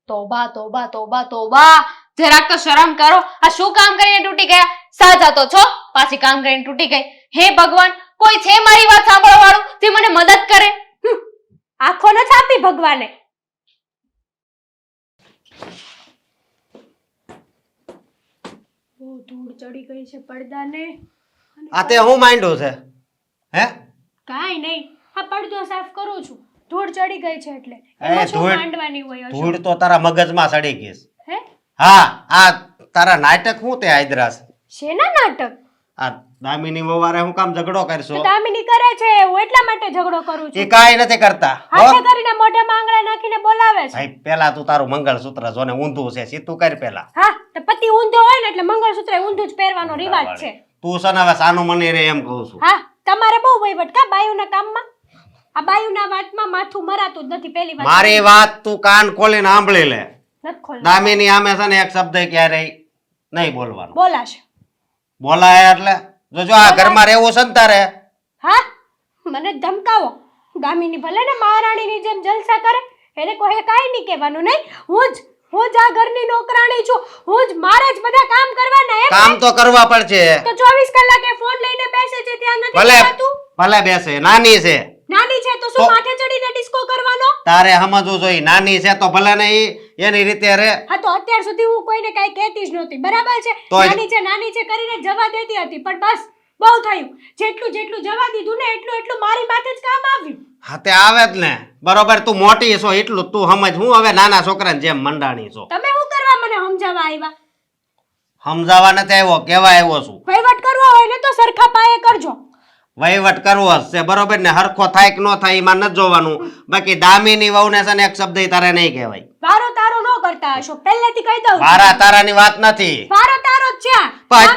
S5: તોબા તોબા તોબા તોબા, જરાક તો શરમ કરો. આ શું કામ કરીને તૂટી ગયા? સાજા તો છો, પાછી કામ કરીને તૂટી ગઈ. હે ભગવાન, કોઈ છે મારી વાત સાંભળવા વાળું જે મને મદદ કરે?
S4: આંખો ન છાપી ભગવાને. બહુ ધૂળ ચડી ગઈ છે પડદાને.
S3: આ તે હું માંડ્યું છે હે?
S4: કાઈ નહીં, આ પડદો સાફ કરું છું. ધૂળ ચડી ગઈ છે એટલે.
S3: એ
S4: એમાં શું
S3: ધૂળ-
S4: માંડવાની હોય અશોક?
S3: ધૂળ તો તારા મગજમાં સડી ગઈ છે.
S4: હે?
S3: હા, આ તારા નાટક શું તે હાયદ્રાસ?
S4: શેના નાટક?
S3: આ દામિની વવારે હું કામ ઝઘડો કરશો?
S4: તો દામિની કરે છે, હું એટલા માટે ઝઘડો કરું
S3: એ
S4: છું.
S3: કાંઈ નથી કરતા હો.
S4: હાથે કરીને મોઢામાં આંગળા નાખીને બોલાવે છે.
S3: ભાઈ પેલા તું તારું મંગળસૂત્ર જો ને ઊંધું છે સીધું કર પેલા.
S4: હા તો પતિ ઊંધો હોય ને એટલે મંગળસૂત્ર ઊંધું જ પહેરવાનો રિવાજ છે.
S3: તું છે ને હવે સાનું મની રે એમ કહું છું.
S4: હા તમારે બહુ વહીવટ કા બાયુના કામમાં? આ બાયુના વાતમાં માથું મરાતું જ નથી. પહેલી વાત
S3: મારી વાત તું કાન ખોલીને સાંભળી લે.
S4: નથી ખોલવાનું.
S3: દામિની આમે છે ને એક શબ્દ ક્યારેય નહીં બોલવાનો.
S4: બોલાશે.
S3: બોલાય એટલે જો આ ઘરમાં રહેવું છે ને તારે.
S4: હા મને ધમકાવો. દામિની ભલે ને મહારાણીની જેમ જલસા કરે, એને કોઈ કાંઈ નહીં કહેવાનું. નહીં, હું જ આ ઘરની નોકરાણી છું. હું જ મારે જ બધા કામ કરવાના. એમ
S3: કામ તો કરવા પડશે.
S4: તો 24 કલાકે ફોન લઈને બેસે છે ત્યાં નથી
S3: ભલે
S4: કરાતું?
S3: ભલે બેસે, નાની છે
S4: નાની છે તો શું
S3: તો-
S4: માથે ચડીને ડિસ્કો કરવાનો?
S3: તારે સમજવું જોઈએ. નાની છે તો ભલે ને એની રીતે રે.
S4: હા તો અત્યાર સુધી હું કોઈને કાંઈ કહેતી જ નહોતી, બરાબર છે?
S3: તોય-
S4: નાની છે કરીને જવા દેતી હતી, પણ બસ બહુ થયું. જેટલું જવા દીધું ને એટલું મારી માથે જ કામ આવ્યું.
S3: હા તે આવે જ ને. બરોબર, તું મોટી છો એટલું તું સમજ. હું હવે નાના છોકરાને જેમ મંડાણી છો.
S4: તમે શું કરવા મને સમજાવવા આવ્યા?
S3: સમજાવવા નથી આવ્યો, કેવા આવ્યો છું.
S4: વહીવટ કરવો હોય ને તો સરખા પાયે કરજો.
S3: વહીવટ કરવો જ છે બરોબર ને. હરખો થાય કે ન થાય એમાં નથી જોવાનું. બાકી દામિની વહુને છે ને એક શબ્દ ય તારે નહીં કહેવાય.
S4: વારો તારો ન કરતા હશો, પહેલેથી કહી દઉં છું.
S3: મારા તારાની વાત નથી.
S4: વારો તારો જ છે.
S3: પણ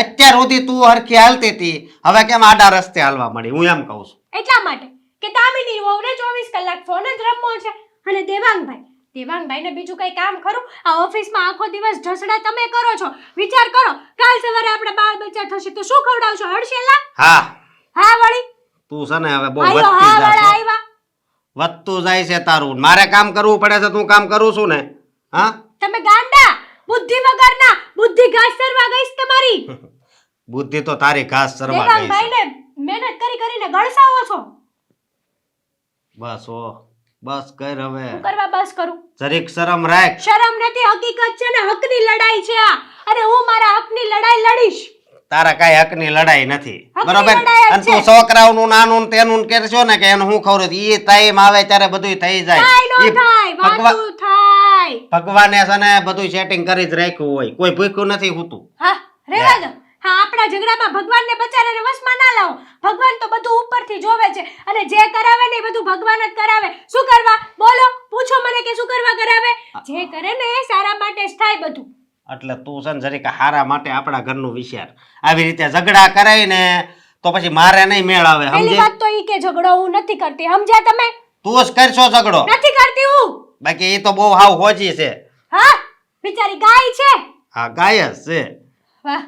S3: અત્યાર સુધી તું હરખી હાલતી હતી, હવે કેમ આડા રસ્તે હાલવા મળી? હું એમ કહું છું.
S4: એટલા માટે કે દામિની વહુને 24 કલાક ફોન જ રમવો છે. અને દેવાંગભાઈને બીજું કઈ કામ ખરું? આ ઓફિસમાં આખો દિવસ ઢસડા તમે કરો છો. વિચાર કરો, કાલ સવારે આપણે બાળ બચ્ચા થશે તો શું ખવડાવશો? હડશેલા?
S3: હા,
S4: હા વળી.
S3: તું છે ને હવે બહુ
S4: આયો
S3: વધતી
S4: હા
S3: જા
S4: વાળા
S3: છો.
S4: આવ્યા.
S3: વધતું જાય છે તારું. મારે કામ કરવું પડે છે, તું કામ કરું છું ને. હા,
S4: તમે ગાંડા બુદ્ધિ વગરના. બુદ્ધિ ઘાસ સરવા ગઈશ તમારી.
S3: બુદ્ધિ તો તારી ઘાસ સરવા ગઈ છે.
S4: દેવાંગભાઈને મહેનત કરીને ગળસાવો છો.
S3: બસ ઓ બસ કર હવે.
S4: હું કરવા બસ કરું?
S3: જરીક શરમ રાખ.
S4: શરમ નથી, હકીકત છે ને હકની લડાઈ છે આ. અને હું મારા હકની લડાઈ લડીશ.
S3: તારા કાંઈ હકની લડાઈ નથી
S4: હકની
S3: બરોબર.
S4: લડાઈ જ
S3: અને તું
S4: છે.
S3: છોકરાઓનું નાનું ને તેનું કરશો ને કે એનું હું ખબર ઈ ટાઈમ આવે ત્યારે બધું થઈ જાય.
S4: કાંઈ નો
S3: ઈ
S4: થાય,
S3: ભગવા-
S4: વાતું થાય.
S3: ભગવાને છે ને બધું સેટિંગ કરી જ રાખ્યું હોય. કોઈ ભૂખ્યું નથી હોતું.
S4: હા રેવા દો. હા આપણા ઘરના ઝઘડામાં ભગવાનને બચારાને વશમાં ના લાવો. ભગવાન તો બધું ઉપરથી જોવે છે અને જે કરાવે ને એ બધું ભગવાન જ કરાવે. શું કરવા બોલો, પૂછો મને કે શું કરવા કરાવે? જે કરે ને એ સારા માટે જ થાય બધું.
S3: એટલે તું છે ને જરીક હારા માટે આપણા ઘરનું વિચાર. આવી રીતે ઝઘડા કરાય ને તો પછી મારે નહીં મેળ આવે,
S4: પહેલી
S3: સમજી?
S4: વાત તો ઈ કે ઝઘડો હું નથી કરતી, સમજ્યા તમે?
S3: તું જ કરશો ઝઘડો,
S4: નથી કરતી હું.
S3: બાકી એ તો બહુ હાવ હોજી છે.
S4: હા, બિચારી ગાય છે.
S3: હા, ગાય જ છે.
S4: વાહ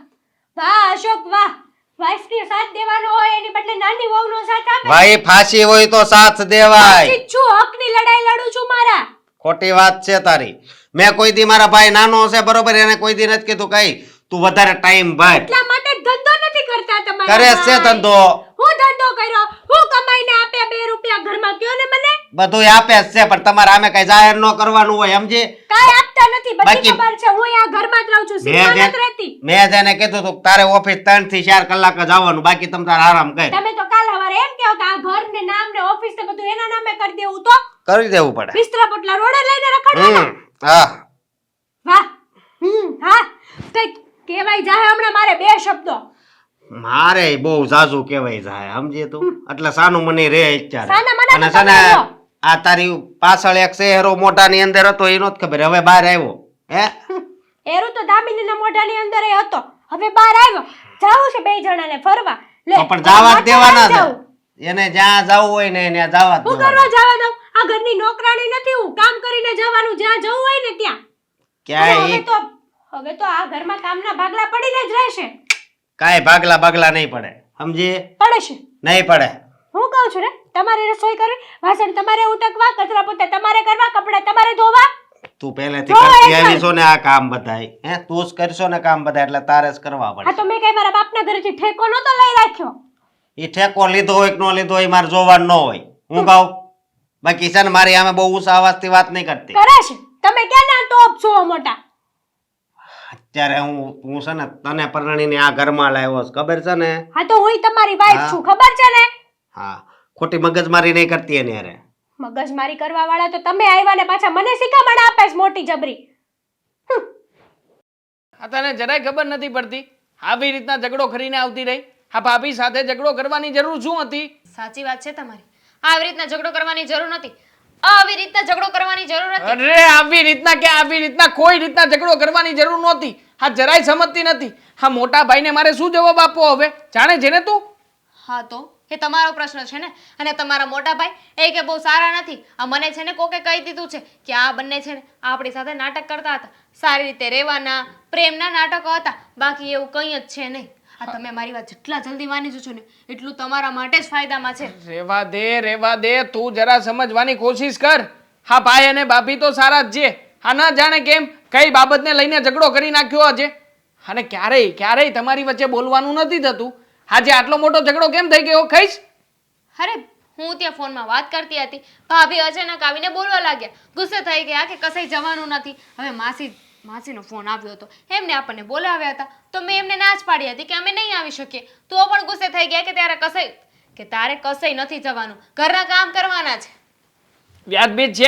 S4: વાહ અશોક વાહ. વાઈફને સાથ દેવાનો હોય એની બદલે નાની વહુનો સાથ આપે.
S3: ભાઈ ફાંસી હોય તો સાથ દેવાય.
S4: સાચી જ છું, હકની લડાઈ લડું છું મારા.
S3: ખોટી વાત છે તારી. મેં કોઈ દી મારા ભાઈ નાનો હશે બરોબર, એને કોઈ દી નથી કીધું કઈ તું વધારે ટાઈમ ભાઈ.
S4: એટલા માટે જ ધંધો નથી કરતા તમારા
S3: કરે છે
S4: ભાઈ.
S3: ધંધો,
S4: હું ધંધો કર્યો, હું કમાઈને આપ્યા 2 રૂપિયા ઘરમાં, કયો ને મને.
S3: બધું આપે જ છે, પણ તમારે આમે કઈ જાહેર ન કરવાનું હોય, સમજી?
S4: કાંઈ આપતા નથી, બધી
S3: બાકી-
S4: ખબર છે. હું આ ઘરમાં જ રહું છું, સીધમાં નથી રહેતી.
S3: મેં જેને કીધું તું તારે ઓફિસ 3 થી 4 કલાક જ આવવાનું, બાકી તમે તારે આરામ કર.
S4: તમે તો કાલ સવારે એમ કહો કે આ ઘર ને નામ ને ઓફિસ ને બધું એના નામે કરી દેવું, તો
S3: કરી દેવું પડે.
S4: બિસ્તરા પોટલા રોડે લઈને રખડવાના.
S3: હા,
S4: વાહ હા, કઈક કહેવાય જાય હમણાં મારે 2 શબ્દો.
S3: મારે બહુ ઝાઝુ કહેવાય જાય, સમજી તું? એટલે સાનું મને રે અત્યારે.
S4: સાના મને
S3: અને
S4: તો
S3: છે ને
S4: તમે રહો.
S3: આ તારી પાછળ એક શહેરો મોટાની અંદર હતો એ નહોતી ખબર, હવે બહાર આવ્યો હે.
S4: એરું તો દામિનીના મોઢાની અંદર એ હતો, હવે બહાર આવ્યો. જાવું છે 2 જણાને ફરવા. લે
S3: તો પણ જવા જ દેવાના છે.
S4: જાવું.
S3: એને જ્યાં જવું હોય ને એને જવા જ
S4: હું
S3: દેવાના.
S4: કરવા જવા દઉં? આ ઘરની નોકરાણી નથી હું, કામ કરીને જવાનું, જ્યાં જવું હોય ને ત્યાં. અને
S3: ક્યાંય
S4: હવે તો આ ઘરમાં કામના ભાગલા પડીને જ રહેશે.
S3: કાંઈ ભાગલા ભાગલા નહીં પડે, સમજી?
S4: પડે છે.
S3: નહીં પડે.
S4: હું કહું છું ને, તમારે રસોઈ કરવી, વાસણ તમારે ઉટકવા, કચરા પોતા તમારે કરવા, કપડાં તમારે ધોવા.
S3: તું પહેલેથી
S4: જો
S3: કરતી
S4: એકવાર.
S3: આવી છો ને આ કામ બધાય, હે? તું જ કરશો ને કામ બધા, એટલે તારે જ કરવા
S4: આ
S3: પડે.
S4: તો મેં કઈ મારા બાપના ઘરેથી ઠેકો નતો લઈ રાખ્યો.
S3: એ ઠેકો લીધો હોય કે ન લીધો હોય મારે જોવાનું ન હોય, હું કહું. બાકી છે ને મારી આમે બહુ ઊંચા અવાજથી વાત નહીં કરતી.
S4: કરે છે. તમે ક્યાંના ટોપ છો મોટા?
S3: અત્યારે હું છે ને તને પરણીને આ ઘરમાં લાવ્યો છું, ખબર છે ને?
S4: હા તો હું તમારી વાઈફ
S3: હા.
S4: છું, ખબર છે ને?
S3: હા, ખોટી મગજમારી નહીં કરતી એની હારે.
S4: મગજમારી કરવા વાળા તો તમે આવ્યા ને પાછા મને શિખામણ આપે છે મોટી જબરી.
S6: આ તને જરાય ખબર નથી પડતી? આવી રીતના ઝઘડો કરીને આવતી રહી. આ ભાભી સાથે ઝઘડો કરવાની જરૂર શું હતી?
S5: સાચી વાત છે તમારી. આવી રીતના ઝઘડો કરવાની જરૂર નથી. આવી રીતના ઝઘડો કરવાની જરૂર નથી.
S6: અરે આવી રીતના કે આવી રીતના કોઈ રીતના ઝઘડો કરવાની જરૂર નહોતી. આ જરાય સમજતી નથી. હા, મોટા ભાઈને મારે શું જવાબ આપવો હવે? જાણે છે ને તું.
S5: હા તો એ તમારો પ્રશ્ન છે ને. અને તમારા મોટા ભાઈ એ કે બહુ સારા નથી. આ મને છે ને કોકે કહી દીધું છે કે આ બંને છે ને આપણી સાથે નાટક કરતા હતા. સારી રીતે રહેવાના, પ્રેમના નાટકો હતા. બાકી એવું કંઈ જ છે નહીં. આ તમે મારી વાત જેટલા જલ્દી માની જશો ને એટલું તમારા માટે જ ફાયદામાં છે.
S6: રેવા દે તું જરા સમજવાની કોશિશ કર. હા, ભાઈ અને ભાભી તો સારા જ છે. હા, ના જાણે કેમ કઈ બાબતને લઈને ઝઘડો કરી નાખ્યો આજે. અને ક્યારેય તમારી વચ્ચે બોલવાનું નથી થતું. આજે આટલો મોટો ઝઘડો કેમ થઈ ગયો કહીશ?
S5: અરે હું ત્યાં ફોનમાં વાત કરતી હતી, ભાભી અચાનક આવીને બોલવા લાગ્યા. ગુસ્સે થઈ ગયા કે કસાઈ જવાનું નથી. હવે માસીનો ફોન આવ્યો હતો, એમને આપણને બોલાવ્યા હતા, તો મેં એમને ના જ પાડી હતી કે અમે નહીં આવી શકીએ. તો પણ ગુસ્સે થઈ ગયા કે તારે કસાઈ નથી જવાનું, ઘરના કામ કરવાના છે.
S6: વ્યાજબી છે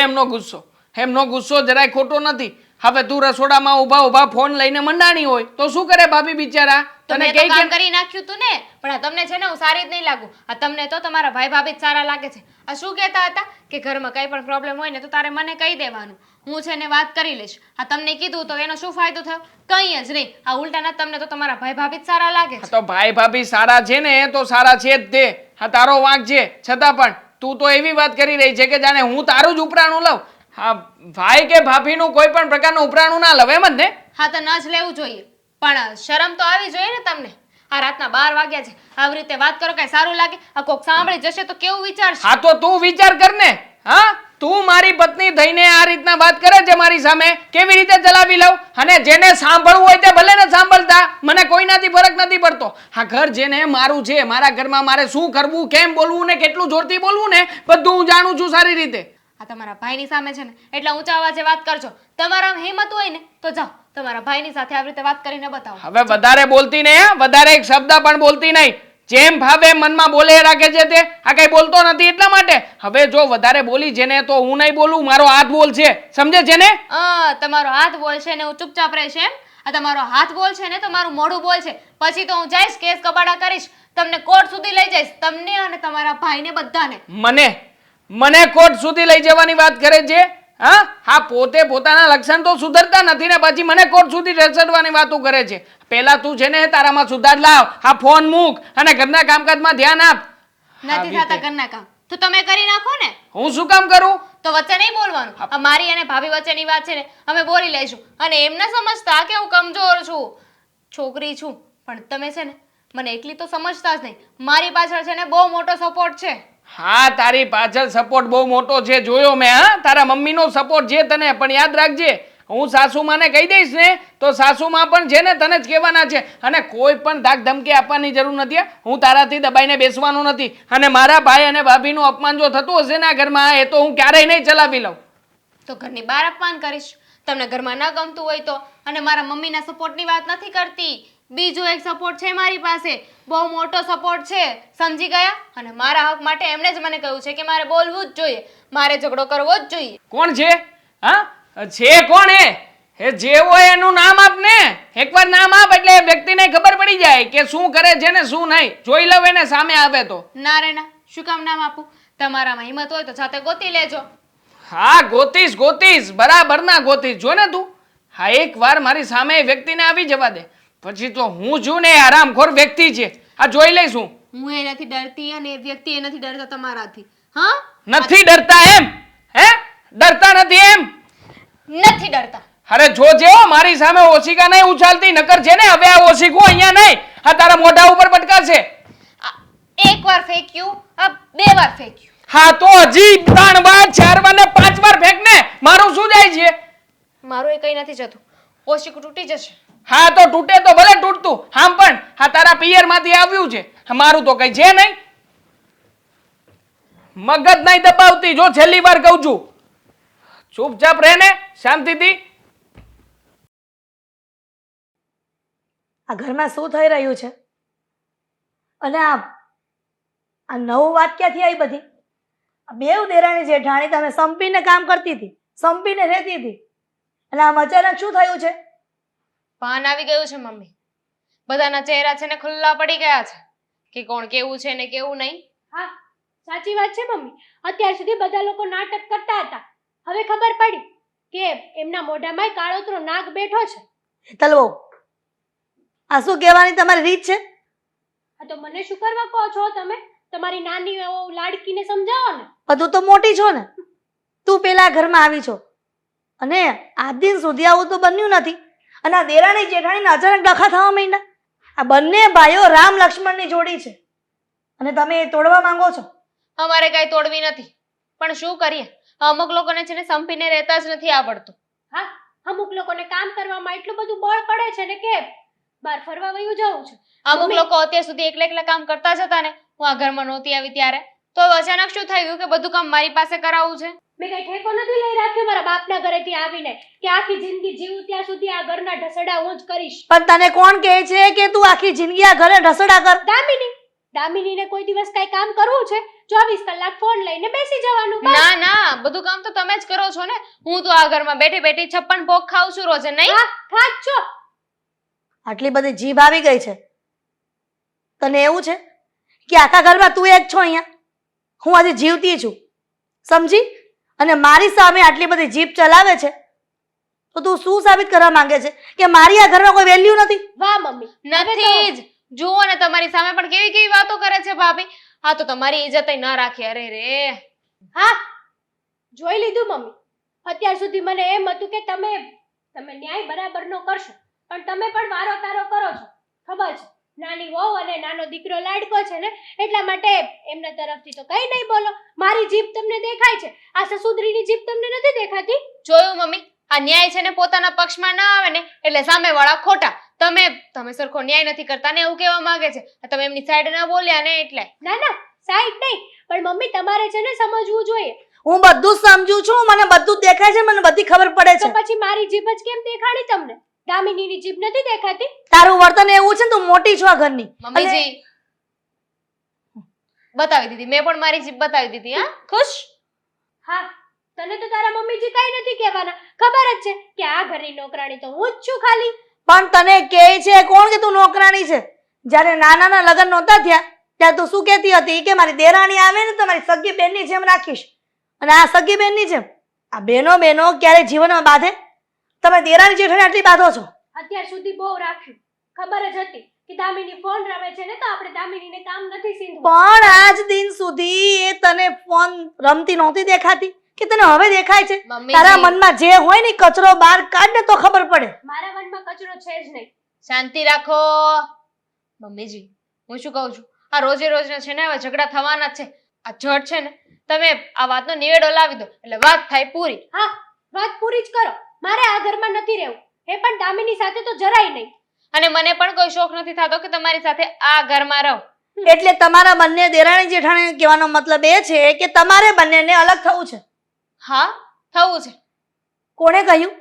S6: એમનો ગુસ્સો જરાય ખોટો નથી. હવે તું રસોડામાં ઊભા ફોન લઈને મંડાણી હોય તો શું કરે ભાભી બિચારા?
S5: તો
S6: તને
S5: મેં તો
S6: કઈ
S5: કામ
S6: કેમ?
S5: કરી નાખ્યું તું ને. પણ આ તમને છે ને હું સારી જ નહીં લાગુ. આ તમને તો તમારા ભાઈ ભાભી જ સારા લાગે છે. આ શું કહેતા હતા કે ઘરમાં કઈ પણ પ્રોબ્લેમ હોય ને તો તારે મને કહી દેવાનું, હું છે ને વાત કરી લઈશ. આ તમને કીધું તો એનો શું ફાયદો થયો? કંઈ જ નહીં. આ ઉલટાના તમને તો તમારા ભાઈ ભાભી જ સારા લાગે છે.
S6: તો ભાઈ ભાભી સારા છે ને એ તો સારા છે જ તે. હા, તારો વાંક છે છતાં પણ તું તો એવી વાત કરી રહી છે કે જાણે હું તારું જ ઉપરાણું લઉં. હા, ભાઈ કે ભાભીનું કોઈ પણ પ્રકારનું ઉપરાણું ના લવ, એમ જ ને?
S5: હા તો ન જ લેવું જોઈએ, પણ શરમ તો આવી જોઈએ ને તમને. આ રાતના 12 વાગ્યા છે, આવી રીતે વાત કરો કઈ સારું લાગે? આ કોક સાંભળી જશે તો કેવું વિચારશે?
S6: હા, તો તું વિચાર કર ને. હા, તું મારી પત્ની થઈને આ રીતના વાત કરે છે મારી સામે, કેવી રીતે ચલાવી લઉં? અને જેને સાંભળવું હોય તે ભલે ને સાંભળતા, મને કોઈનાથી ફરક નથી પડતો. હા, ઘર જેને મારું છે, મારા ઘરમાં મારે શું કરવું, કેમ બોલવું ને કેટલું જોરથી બોલવું ને બધું હું જાણું છું સારી રીતે.
S5: આ તમારા ભાઈની સામે છે ને એટલે ઊંચા અવાજે વાત કરજો. તમારામાં હિંમત હોય ને તો જાઓ તમારા ભાઈની સાથે આવી રીતે વાત કરીને બતાવો.
S6: હવે વધારે બોલતી નહીં, વધારે એક શબ્દ પણ બોલતી નહીં. જેમ ભાવે મનમાં બોલે રાખે છે તે. આ કઈ બોલતો નથી એટલા માટે. હવે જો વધારે બોલી છે ને તો હું નહીં બોલું, મારો હાથ બોલ છે, સમજે છે ને?
S5: તમારો હાથ બોલશે ને હું ચૂપચાપ રહીશ એમ? આ તમારો હાથ બોલ છે ને તમારું મોઢું બોલ છે. પછી તો હું જઈશ કેસ કબાડા કરીશ, તમને કોર્ટ સુધી લઈ જઈશ, તમને અને તમારા ભાઈને બધાને.
S6: મને કોર્ટ સુધી લઈ જવાની વાત કરે છે? હા પોતે પોતાના લક્ષણ તો સુધરતા નથી ને પછી મને કોર્ટ સુધી રસડવાની વાતો કરે છે. પહેલા તું છે ને તારામાં સુધાર લાવ, આ ફોન મૂક અને ઘરના કામકાજમાં ધ્યાન આપ.
S5: નથી થતા ઘરના કામ તો તમે કરી નાખો ને.
S6: હું શું કામ કરું?
S5: તો વચ્ચે નહીં બોલવાનું. આ મારી અને ભાભી વચ્ચેની વાત છે ને અમે બોલી લઈશું. અને એમ ના સમજતા કે હું કમજોર છું, છોકરી છું, પણ તમે છે ને મને એકલી તો સમજતા જ નહીં. મારી પાછળ છે ને બહુ મોટો સપોર્ટ છે.
S6: હા તારી પાછળ સપોર્ટ બહુ મોટો છે, જોયો મેં. હા તારા મમ્મીનો સપોર્ટ છે તને, પણ યાદ રાખજે હું સાસુમાને કહી દઈશ ને તો સાસુમાં પણ છે ને તને જ કહેવાના છે. અને કોઈ પણ ધાક ધમકી આપવાની જરૂર નથી. હું તારાથી દબાઈને બેસવાનું નથી. અને મારા ભાઈ અને ભાભીનું અપમાન જો થતું હશે ને આ ઘરમાં એ તો હું ક્યારેય નહીં ચલાવી લઉં.
S5: તો ઘરની બહાર અપમાન કરીશ. તમને ઘરમાં ન ગમતું હોય તો. અને મારા મમ્મીના સપોર્ટની વાત નથી કરતી, બીજો એક સપોર્ટ છે મારી પાસે, બહુ મોટો સપોર્ટ છે, સમજી ગયા? અને મારા હક માટે એમણે જ મને કહ્યું છે કે મારે બોલવું જ જોઈએ, મારે ઝઘડો કરવો જ જોઈએ.
S6: કોણ છે? હા છે કોણ? એ જે હોય એનું નામ આપ ને. એકવાર નામ આપ એટલે એ વ્યક્તિને ખબર પડી જાય કે શું કરે છે ને શું નહીં. જોઈ લઉં એને સામે આવે તો.
S5: ના રે ના, શું કામ નામ આપું? તમારામાં હિંમત હોય તો જાતે ગોતી લેજો.
S6: હા ગોતીશ બરાબર ના ગોતીશ. જો ને તું હા એકવાર મારી સામે એ વ્યક્તિને આવી જવા દે, પછી તો હું છું ને આરામખોર વ્યક્તિ છે. આ જોઈ લઈશું.
S5: હું એ નથી ડરતી અને એ વ્યક્તિ એ નથી ડરતા તમારાથી. હા
S6: નથી ડરતા એમ? હે ડરતા નથી એમ?
S5: નથી ડરતા.
S6: અરે જોજે હો મારી સામે ઓશિકા નહીં ઉછાલતી, નકર છે ને હવે આ ઓશિકું અહીંયા નહીં, આ તારા મોઢા ઉપર પટકાશે.
S5: એક વાર ફેંક્યું, આ 2 વાર ફેંક્યું.
S6: હા તો હજી 3 વાર 4 વાર ને 5 વાર ફેંક ને. મારું શું જાય છે?
S5: મારું એ કઈ નથી જતું, ઓશિકું તૂટી જશે.
S6: હા તો તૂટે તો ભલે તૂટતું. આમ પણ હા તારા પિયર માંથી આવ્યું છે, મારું તો કઈ છે નહીં. મગજ નહીં દબાવતી, જો છેલ્લી વાર કહું છું. ચૂપચાપ રહે ને શાંતિથી.
S1: આ ઘરમાં શું થઈ રહ્યું છે? અને આ નવું વાત ક્યાંથી આવી બધી? આ બેવ દેરાણી જેઠાણી તમે સંપીને કામ કરતી હતી, સંપીને રહેતી હતી, અને આમ અચાનક શું થયું છે?
S5: ભાન આવી ગયું છે મમ્મી. બધાના ચહેરા છે ને ખુલ્લા પડી ગયા છે કે કોણ કેવું છે ને કેવું નહીં.
S4: હા સાચી વાત છે મમ્મી. અત્યાર સુધી બધા લોકો નાટક કરતા હતા, હવે ખબર પડી કે એમના મોઢામાં કાળોતરો નાગ બેઠો છે.
S1: તલવો, આ શું કહેવાની તમારી રીત છે?
S4: આ તો મને શું કરવા કહો છો તમે? તમારી નાની લાડકીને સમજાવો ને.
S1: પણ તું તો મોટી છો ને, તું પેલા ઘરમાં આવી છો અને આજ દિન સુધી આવું તો બન્યું નથી. અને આ દેરાણી જેઠાણીને અચાનક ડખા થવા માંડ્યા. આ બંને ભાઈઓ રામ લક્ષ્મણની જોડી છે અને તમે એ તોડવા માંગો છો.
S5: અમારે કઈ તોડવી નથી, પણ શું કરીએ, અમુક લોકોને છે ને સંપીને રહેતા જ નથી આવડતું.
S4: હા અમુક લોકોને કામ કરવામાં એટલું બધું બળ પડે છે ને કે બહાર ફરવા વયું જવું છે.
S5: અમુક લોકો અત્યાર સુધી એકલા કામ કરતા જ હતા ને, હું આ ઘરમાં નહોતી આવી ત્યારે. તો અચાનક શું થઈ ગયું કે બધું કામ મારી પાસે કરાવવું છે?
S4: મેં કઈ ઠેકો નથી લઈ રાખ્યો મારા બાપના ઘરેથી આવીને કે આખી જિંદગી જીવું ત્યાં સુધી આ ઘરના ઢસડા હું જ કરીશ.
S1: પણ તને કોણ કહે છે કે તું આખી જિંદગી આ ઘરે ઢસડા કર?
S4: દામિનીને કોઈ દિવસ કઈ કામ કરવું છે 24 કલાક ફોન લઈને બેસી જવાનું.
S5: ના ના, બધું કામ તો તમે જ કરો છો ને. હું તો આ ઘરમાં બેઠી બેઠી 56 ભોગ ખાઉં છું રોજે, નહીં?
S4: ખાચ છો.
S1: આટલી બધી જીભ આવી ગઈ છે તને? એવું છે કે આખા ઘરમાં તું એક છો અહીંયા, હું આજે જીવતી છું, સમજી? અને મારી સામે આટલી બધી જીભ ચલાવે છે તો તું શું સાબિત કરવા માંગે છે? કે મારી આ ઘરમાં કોઈ વેલ્યુ નથી?
S4: વાહ મમ્મી,
S5: નથી જ. જુઓ ને તમારી સામે પણ કેવી કેવી વાતો કરે છે ભાભી. હા તો તમારી ઇજ્જત ના રાખી. અરે રે,
S4: હા જોઈ લીધું મમ્મી. અત્યાર સુધી મને એમ હતું કે તમે ન્યાય બરાબરનો કરશો, પણ તમે પણ વારો તારો કરો છો. ખબર છે નાની વહુ અને નાનો દીકરો લાડકો છે ને, એટલા માટે એમના તરફથી તો કઈ નહીં બોલો. મારી જીભ તમને દેખાય છે, આ સસુદરીની જીભ તમને નથી દેખાતી?
S5: જોયું મમ્મી, આ ન્યાય છે ને પોતાના પક્ષમાં ના આવે ને એટલે સામેવાળા ખોટા. તમે સરખો ન્યાય નથી કરતા ને એવું કહેવા માંગે છે. તમે એમની સાઈડ ના બોલ્યા ને એટલે.
S4: ના ના સાઈડ નહીં, પણ મમ્મી તમારે છે ને સમજવું જોઈએ.
S1: હું બધું સમજુ છું, મને બધું દેખાય છે, મને બધી ખબર પડે
S4: તો
S1: છે.
S4: પછી મારી જીભ જ કેમ દેખાડી તમને? દામિનીની જીભ નથી દેખાતી?
S1: તારું વર્તન એવું છે ને, તું મોટી છો આ ઘરની.
S5: મમ્મીજી બતાવી દીધી, મેં પણ મારી જીભ બતાવી દીધી. હા ખુશ?
S4: હા તને તો તારા મમ્મીજી કઈ નથી કહેવાના. ખબર જ છે કે આ ઘરની નોકરાણી તો હું જ છું ખાલી.
S1: પણ તને કહે છે કોણ કે તું નોકરાણી છે? જ્યારે નાના લગ્ન નહોતા થયા ત્યારે તું શું કહેતી હતી કે મારી દેરાણી આવે ને તો મારી સગી બેનની જેમ રાખીશ, અને આ સગી બેનની જેમ આ બેનો ક્યારે જીવનમાં બાંધે? તમે દેરાણી જેઠાણી આટલી બાંધો છો.
S4: અત્યાર સુધી બહુ રાખ્યું, ખબર જ હતી કે દામિની ફોન રમે છે ને તો આપણે દામિનીને કામ નથી સીધું.
S1: પણ આજ દિન સુધી એ તને ફોન રમતી નહોતી દેખાતી કે તને હવે દેખાય છે?
S5: મમ્મીજી.
S1: તારા મનમાં જે હોય ને ઈ કચરો બહાર કાઢ ને તો ખબર પડે.
S4: મારા મનમાં કચરો છે જ નહીં.
S5: શાંતિ રાખો મમ્મીજી. હું શું કહું છું, આ રોજે રોજના છે ને હવે ઝઘડા થવાના જ છે. આ જડ છે ને તમે આ વાતનો નિવેડો લાવી દો એટલે વાત થાય પૂરી.
S4: હા, વાત પૂરી જ કરો. મારે આ ઘરમાં નથી રહેવું, એ પણ દામિની સાથે તો જરાય નહીં.
S5: અને મને પણ કોઈ શોખ નથી થતો કે તમારી સાથે આ ઘરમાં રહું.
S1: એટલે તમારા બંને દેરાણી જેઠાણી કહેવાનો મતલબ એ છે કે તમારે બંનેને અલગ થવું છે.
S5: હા, થવું છે.
S1: કોણે કહ્યું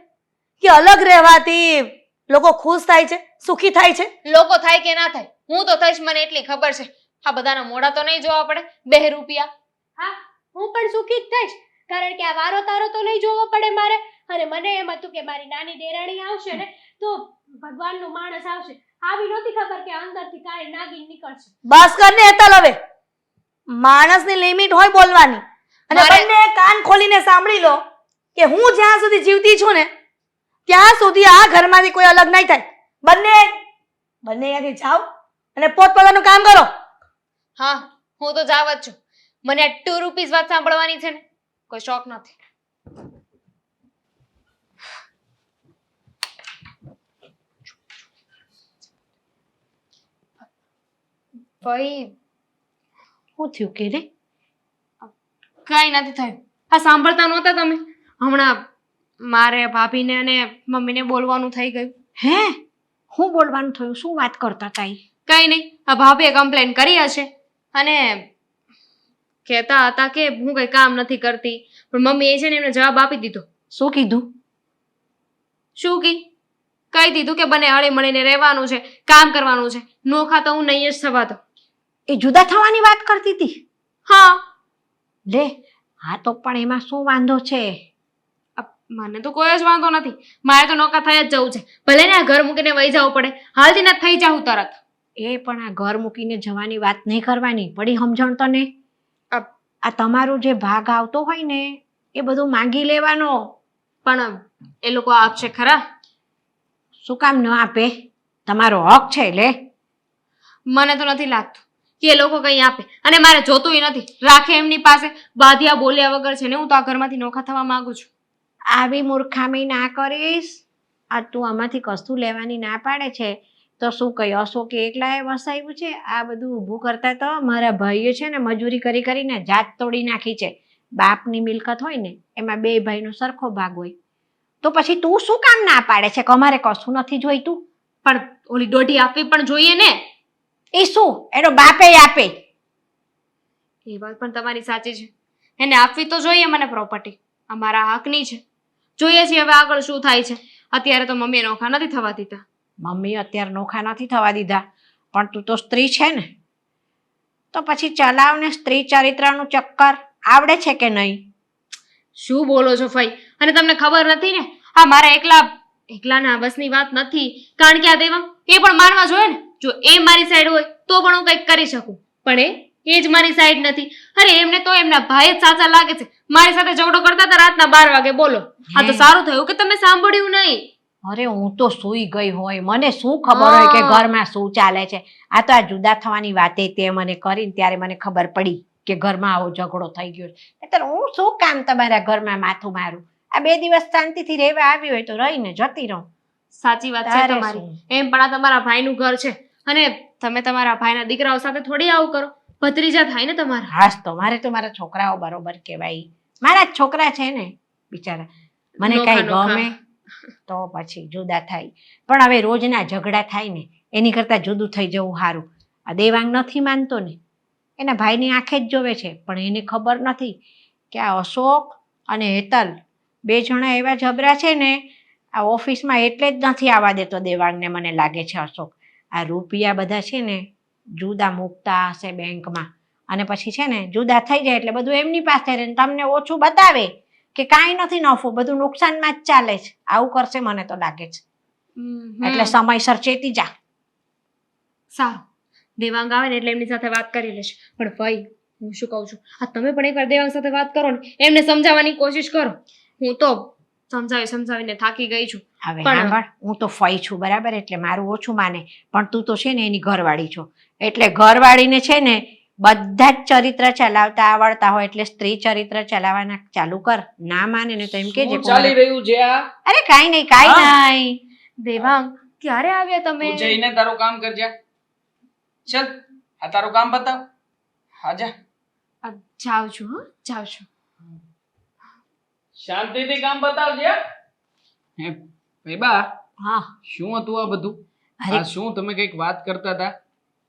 S1: કે અલગ રહેવાથી લોકો ખુશ થાય છે, સુખી થાય છે?
S5: લોકો થાય કે ના થાય, હું તો થઈશ, મને એટલી ખબર છે. આ બધાના મોઢા તો નહીં જોવા પડે 2 રૂપિયા.
S4: હા, હું પણ સુખી જ થઈશ, કારણ કે આ વારો તારો તો નહીં જોવો પડે મારે. અને મને એમ હતું કે મારી નાની દેરાણી આવશે ને તો ભગવાનનો માણસ આવશે. આવી નહોતી ખબર કે અંદરથી કાંઈ નાગિન નીકળશે.
S1: બસ કર ને હેતલ, હવે માણસની લિમિટ હોય બોલવાની. અને બંને કાન ખોલીને સાંભળી લો કે હું જ્યાં સુધી જીવતી છું ને ત્યાં સુધી આ ઘરમાંથી કોઈ અલગ નહીં થાય. બંને અહીંયાથી જાઓ અને પોતપોતાનું કામ કરો.
S5: હા, હું તો જાવ જ છું. મને આ 2 રૂપીસ વાત સાંભળવાની છે ને કોઈ શોખ નથી. ભાઈ
S2: શું થયું કે રે?
S5: કઈ નથી થયું. આ સાંભળતા નહોતા તમે? હમણાં મારે ભાભીને અને મમ્મીને બોલવાનું થઈ ગયું.
S2: હે, હું બોલવાનું થયું? શું વાત કરતા હતા?
S5: કઈ નહીં, આ ભાભીએ કમ્પ્લેન કરી હશે અને કહેતા હતા કે હું કઈ કામ નથી કરતી, પણ મમ્મી એ છે ને એમને જવાબ આપી દીધો.
S2: શું કીધું?
S5: શું કહી દીધું કે બંને હળી મળીને રહેવાનું છે, કામ કરવાનું છે, નોખા તો હું નહીં જ થવા દો.
S2: એ જુદા થવાની વાત કરતી હતી?
S5: હા.
S2: લે, હા તો પણ એમાં શું વાંધો છે?
S5: મને તો કોઈ જ વાંધો નથી, મારે તો નોકા થઈ જ જવું છે. ભલે ને આ ઘર મૂકીને વહી જવું પડે, હાલથી ના થઈ જાઉં તરત.
S2: એ પણ આ ઘર મૂકીને જવાની વાત નહીં કરવાની, પડી સમજણ તને? આ તમારો જે ભાગ આવતો હોય ને એ બધું માંગી લેવાનો.
S5: પણ એ લોકો આપશે ખરા?
S2: શું કામ ન આપે? તમારો હક છે. લે,
S5: મને તો નથી લાગતું કે એ લોકો કઈ આપે, અને મારે જોતુંય નથી. રાખે એમની પાસે, બાધિયા બોલ્યા વગર છે ને હું તો આ ઘરમાંથી નોખા થવા માંગુ છું.
S2: આવી મૂર્ખામી ના કરીશ. આ તું આમાંથી કશું લેવાની ના પાડે છે તો શું કહી? અશોક એકલાએ વસાવ્યું છે. આ બધું ઊભું કરતા તો મારા ભાઈએ છે ને મજૂરી કરી કરીને જાત તોડી નાખી છે. બાપની મિલકત હોય ને એમાં 2 ભાઈનો સરખો ભાગ હોય, તો પછી તું શું કામ ના પાડે છે કે અમારે કશું નથી જોઈતું?
S5: પણ ઓલી દોઢી આપવી પણ જોઈએ ને.
S2: એ શું એનો બાપે આપે?
S5: એ વાત પણ તમારી સાચી છે, એને આપવી તો જોઈએ મને પ્રોપર્ટી, અમારા હકની છે. જોઈએ છીએ હવે આગળ શું થાય છે. અત્યારે તો મમ્મીએ નોખા નથી થવા દીધા.
S2: મમ્મી અત્યારે નોખા નથી થવા દીધા, પણ તું તો સ્ત્રી છે ને, તો પછી ચલાવ ને. સ્ત્રી ચરિત્રનું ચક્કર આવડે છે કે નહીં?
S5: શું બોલો છો ફઈ? અને તમને ખબર નથી ને આ મારા એકલાના બસની વાત નથી, કારણ કે આ દેવા એ પણ માનવા જોઈએ ને. જો એ મારી સાઈડ હોય તો પણ હું કંઈક કરી શકું, પણ એ જ મારી સાઈડ નથી. અરે એમને તો એમના ભાઈ જ સાચા લાગે છે. મારી સાથે ઝઘડો કરતા હતા રાતના 12 વાગે. બોલો, આ તો સારું થયું કે તમે સાંભળ્યું નહીં.
S2: અરે હું તો સૂઈ ગઈ હોય, મને શું ખબર હોય કે ઘરમાં શું ચાલે છે? આ તો આ જુદા થવાની વાતે તે મને કરી ત્યારે મને ખબર પડી કે ઘરમાં આવો ઝઘડો થઈ ગયો. એટલે હું શું કામ તમારા ઘરમાં માથું મારું? આ 2 દિવસ શાંતિથી રહેવા આવી હોય તો રહીને જતી રહું.
S5: સાચી વાત છે તમારી. એમ પણ આ તમારા ભાઈનું ઘર છે અને તમે તમારા ભાઈના દીકરાઓ સાથે થોડી આવું કરો. ભત્રીજા થાય ને તમારા.
S2: હાસ તો મારે તો મારા છોકરાઓ બરોબર કહેવાય. મારા જ છોકરા છે ને બિચારા, મને કઈ ગમે તો પછી જુદા થાય. પણ હવે રોજના ઝઘડા થાય ને એની કરતા જુદું થઈ જવું સારું. આ દેવાંગ નથી માનતો ને, એના ભાઈની આંખે જ જોવે છે, પણ એને ખબર નથી કે આ અશોક અને હેતલ 2 જણા એવા જબરા છે ને, આ ઓફિસમાં એટલે જ નથી આવવા દેતો દેવાંગને. મને લાગે છે અશોક આ રૂપિયા બધા છે ને જુદા મૂકતા હશે બેંકમાં, અને પછી છે ને જુદા થઈ જાય એટલે બધું એમની પાસે રહે, તમને ઓછું બતાવે કે કાંઈ નથી નફો, બધું નુકસાનમાં જ ચાલે છે. આવું કરશે મને તો લાગે છે. એટલે સમયસર ચેતી જા.
S5: સારું, દેવાંગ આવે ને એટલે એમની સાથે વાત કરી લઈશ. પણ ભાઈ હું શું કહું છું, આ તમે પણ એકવાર દેવાંગ સાથે વાત કરો ને, એમને સમજાવવાની કોશિશ કરો. હું તો સમજાવીને થાકી ગઈ છું.
S2: હવે
S5: પણ-
S2: સાંભળ, હું તો ફઈ છું બરાબર, એટલે મારું ઓછું માને, પણ તું તો છે ને એની ઘરવાળી છો, એટલે ઘરવાળીને છે ને બધા જ ચરિત્ર ચલાવતા આવડતા હોય, એટલે સ્ત્રી ચરિત્ર ચલાવવાના ચાલુ કર. ના માને ને તો એમ કે
S6: શું ચાલી રહ્યું છે આ?
S2: અરે કાઈ નહીં.
S5: દેવાંગ, ક્યારે આવ્યા તમે?
S6: તું જઈને તારું કામ કરજે. ચલ, આ તારું કામ બતાવ. આજા,
S5: જાઉં છું. હા, જાઉં છું.
S6: શાંતિથી કામ બતાવજે. હે બેબા,
S2: હા
S6: શું હતું આ બધું?
S2: અરે
S6: આ શું તમે કઈક વાત કરતા હતા?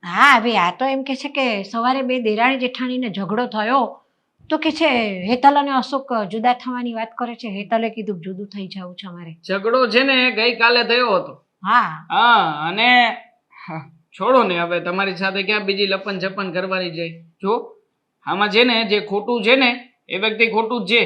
S2: હા, હવે આ તો એમ કે છે કે સવારે બે દેરાણી જેઠાણીને ઝઘડો થયો, તો કે છે હેતલ અને અશોક જુદા થવાની વાત કરે છે. હેતલે કીધું જુદું થઈ જવું છે અમારે.
S6: ઝઘડો છે ને ગઈકાલે થયો હતો.
S2: હા
S6: હા, અને હા, છોડો ને હવે, તમારી સાથે ક્યાં બીજી લપન છપન કરવાની જાય. જો આમાં છે ને જે ખોટું છે ને એ વ્યક્તિ ખોટું જ છે.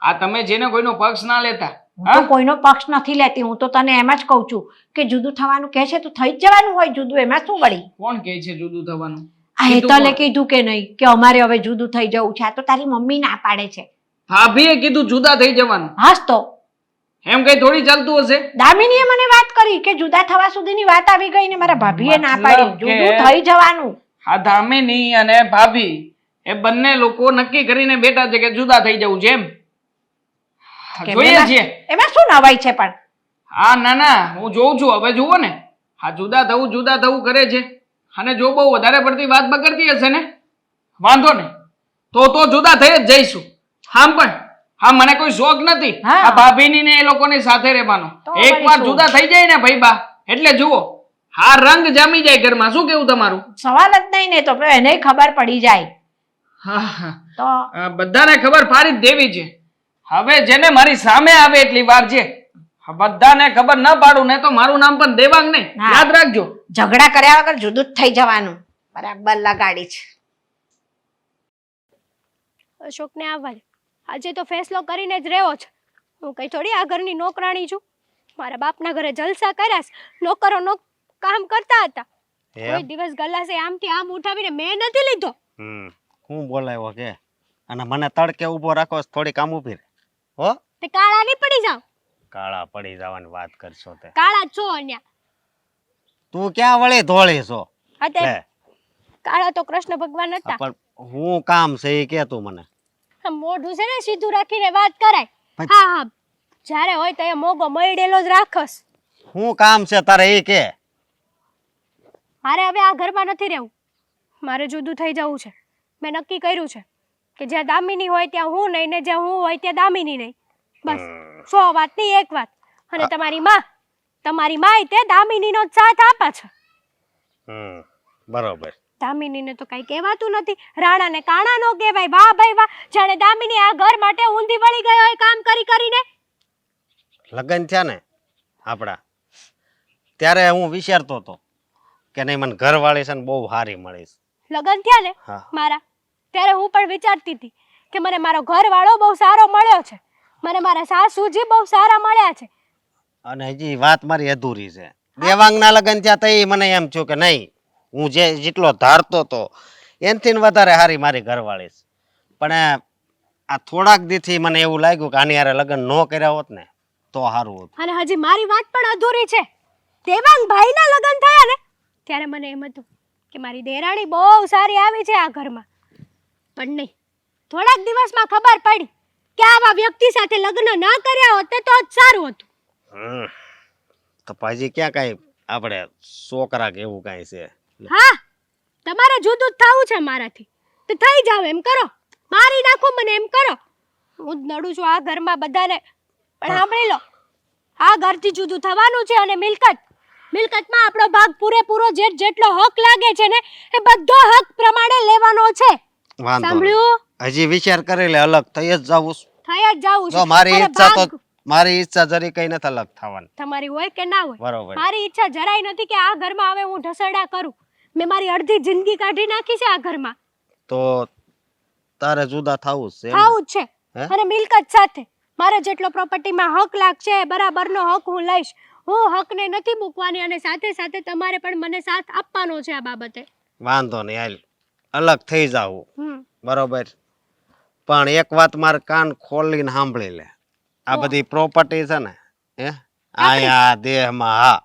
S6: આ તમે જેને કોઈનો પક્ષ ના લેતા.
S2: હું તો કોઈનો પક્ષ નથી લેતી, હું તો તને એમ જ કહું છું કે જુદું થવાનું કહે છે તો થઈ જ જવાનું હોય જુદું, એમાં શું વળી.
S6: કોણ કહે છે જુદું થવાનું?
S2: આ
S6: કીધું
S2: હેતલે
S6: કોણ?
S2: કીધું કે નહીં કે અમારે હવે જુદું થઈ જવું છે? આ તો તારી મમ્મી ના પાડે છે.
S6: ભાભીએ કીધું જુદા થઈ જવાનું.
S2: હાસ તો
S6: એમ કઈ થોડી ચાલતું હશે?
S2: દામિનીએ મને વાત કરી કે જુદા થવા સુધીની વાત આવી ગઈ ને મારા ભાભીએ ના પાડી,
S6: મતલબ કે-
S2: જુદું થઈ જવાનું.
S6: આ દામિની અને ભાભી એ બંને લોકો નક્કી કરીને બેઠા છે કે જુદા થઈ જવું છે. એમ
S2: કે
S6: જોઈએ
S2: એમાં-
S6: છીએ.
S2: એમાં શું નવાઈ છે પણ?
S6: હા, ના ના, હું જોઉં છું. હવે જુઓ ને, આ જુદા થવું કરે છે, અને જો બહુ વધારે પડતી વાત બગડતી હશે ને, વાંધો નહીં, તો જુદા થઈ જ જઈશું. હા, પણ હા, મને કોઈ શોખ નથી
S2: હા.
S6: આ ભાભીની ને એ લોકોની સાથે રહેવાનો.
S2: તો
S6: એકવાર
S2: વળી શું?
S6: જુદા થઈ જાય ને ભાઈ બા, એટલે જુઓ, હા, રંગ જામી જાય ઘરમાં. શું કેવું તમારું?
S2: સવાલ જ નહીં ને, તો એને ખબર પડી જાય
S6: હા હા,
S2: તો.
S6: આ બધાને ખબર પાડી જ દેવી છે. હવે જેને મારી સામે આવે એટલી વાર છે. આ બધાને ખબર ન પાડું ને તો મારું નામ પણ દેવાંગ નહીં.
S2: હા.
S6: યાદ રાખજો.
S2: ઝઘડા કર્યા વગર જુદું જ થઈ જવાનું. બરાબર લગાડી છે.
S4: અશોકને આવવા દે. આજે તો ફેસલો કરીને જ રહ્યો છે. હું કઈ થોડી આ ઘરની નોકરાણી છું. મારા બાપના ઘરે જલસા કર્યા છે. નોકરો કામ કરતા હતા. કોઈ દિવસ ગલાસે આમથી આમ ઉઠાવીને મેં નથી લીધો.
S3: હું બોલાવ્યો કે અને મને તડકે ઊભો રાખો થોડી કામ ઊભી રહે. હો,
S4: તે કાળા નહીં પડી જાવ.
S3: કાળા પડી જવાની વાત કરશો તે.
S4: કાળા જ છો અન્યા.
S3: તું ક્યાં વળી ધોળી છો?
S4: હા,
S3: લે,
S4: કાળા તો કૃષ્ણ ભગવાન
S3: આ
S4: હતા.
S3: પણ હું કામ છે એ કે તું મને.
S4: આ મોઢું છે ને સીધું રાખીને વાત કરાય.
S3: પણ-
S4: હા હા, જ્યારે હોય તો એ મોગો મયડેલો જ રાખસ.
S3: હું કામ છે તારે એ કે.
S4: મારે હવે આ ઘરમાં નથી રહેવું. મારે જુદું થઈ જવું છે. મેં નક્કી કર્યું છે કે જ્યાં દામિની હોય ત્યાં હું નહીં, ને જ્યાં હું હોય ત્યાં દામિની નહીં. બસ 100 વાત નહીં, એક વાત. અને તમારી માય તે દામિનીનો જ સાથ આપે છે.
S3: બરોબર.
S4: દામિનીને તો કઈ કહેવાતું નથી. રાણાને કાણા નો કહેવાય. વાહ ભાઈ વાહ, જાણે દામિની આ ઘર માટે ઊંધી વળી ગઈ હોય કામ કરી કરીને.
S3: લગ્ન થયા ને આપણા, ત્યારે હું વિચારતો હતો કે નહીં મને ઘરવાળી છે ને બહુ સારી મળીશ.
S4: લગ્ન થયા ને
S3: હા.
S4: મારા, ત્યારે હું પણ વિચારતી હતી કે મને મારો ઘરવાળો બહુ સારો મળ્યો છે. મને મારા સાસુજી બહુ સારા મળ્યા છે.
S3: અને હજી વાત મારી અધૂરી છે. દેવાંગના લગ્ન થયા તઈ મને એમ થયું કે નહીં, હું જેટલો ધારતો હતો એનથી વધારે સારી મારી ઘરવાળી છે. પણ આ થોડાક દીથી મને એવું લાગ્યું કે આની હારે લગ્ન ન કર્યા હોત ને તો સારું હતું.
S4: અને હજી મારી વાત પણ અધૂરી છે. દેવાંગ ભાઈના લગ્ન થયા ને ત્યારે મને એમ હતું કે મારી દેરાણી બહુ સારી આવી છે આ ઘરમાં. પણ નહીં, થોડાક દિવસમાં ખબર પડી કે આવા વ્યક્તિ સાથે લગ્ન ના કર્યા હોત ને તો જ સારું હતું.
S3: તો પાછી ક્યાં કાંઈ આપણે છોકરા કે એવું કાંઈ છે?
S4: હા, તમારે જુદું જ થવું છે મારાથી તો થઈ જાવ એમ કરો. મારી નાખો મને એમ કરો. હું જ નડું છું આ ઘરમાં બધાને. પણ સાંભળી લો, આ ઘરથી જુદું થવાનું છે. અને મિલકતમાં આપણો ભાગ પૂરેપૂરો જેટલો હક લાગે છે ને એ બધો હક પ્રમાણે લેવાનો છે.
S3: વાંધો નહીં.
S4: સાંભળ્યું?
S3: હજી વિચાર કરી લે, અલગ થઈ જ જાવું છે.
S4: થઈ જ જાવું
S3: જો
S4: છે.
S3: મારી
S4: અને
S3: ઈચ્છા તો
S4: ભાગ
S3: મારી ઈચ્છા જરી કઈ નથી અલગ થવાની.
S4: તમારી હોય કે ના હોય,
S3: બરોબર.
S4: મારી ઈચ્છા જરાય નથી કે આ ઘરમાં હવે હું ઢસરડા કરું. મેં મારી અડધી જિંદગી કાઢી નાખી છે આ ઘરમાં.
S3: તો તારે જુદા થવું છે એમ?
S4: ખાવું જ છે.
S3: હે?
S4: અને મિલકત સાથે મારે જેટલો પ્રોપર્ટીમાં હક લાગશે બરાબરનો હક હું લઈશ. હું હકને નથી મૂકવાની અને સાથે સાથે તમારે પણ મને સાથ આપવાનો છે આ બાબતે.
S3: વાંધો નહીં, હાલ અલગ થઈ જાવ,
S4: હમ
S3: બરોબર. પણ એક વાત મારે કાન ખોલીને સાંભળી લે. આ બધી પ્રોપર્ટી છે ને, હે આયા દેહમાં, હા,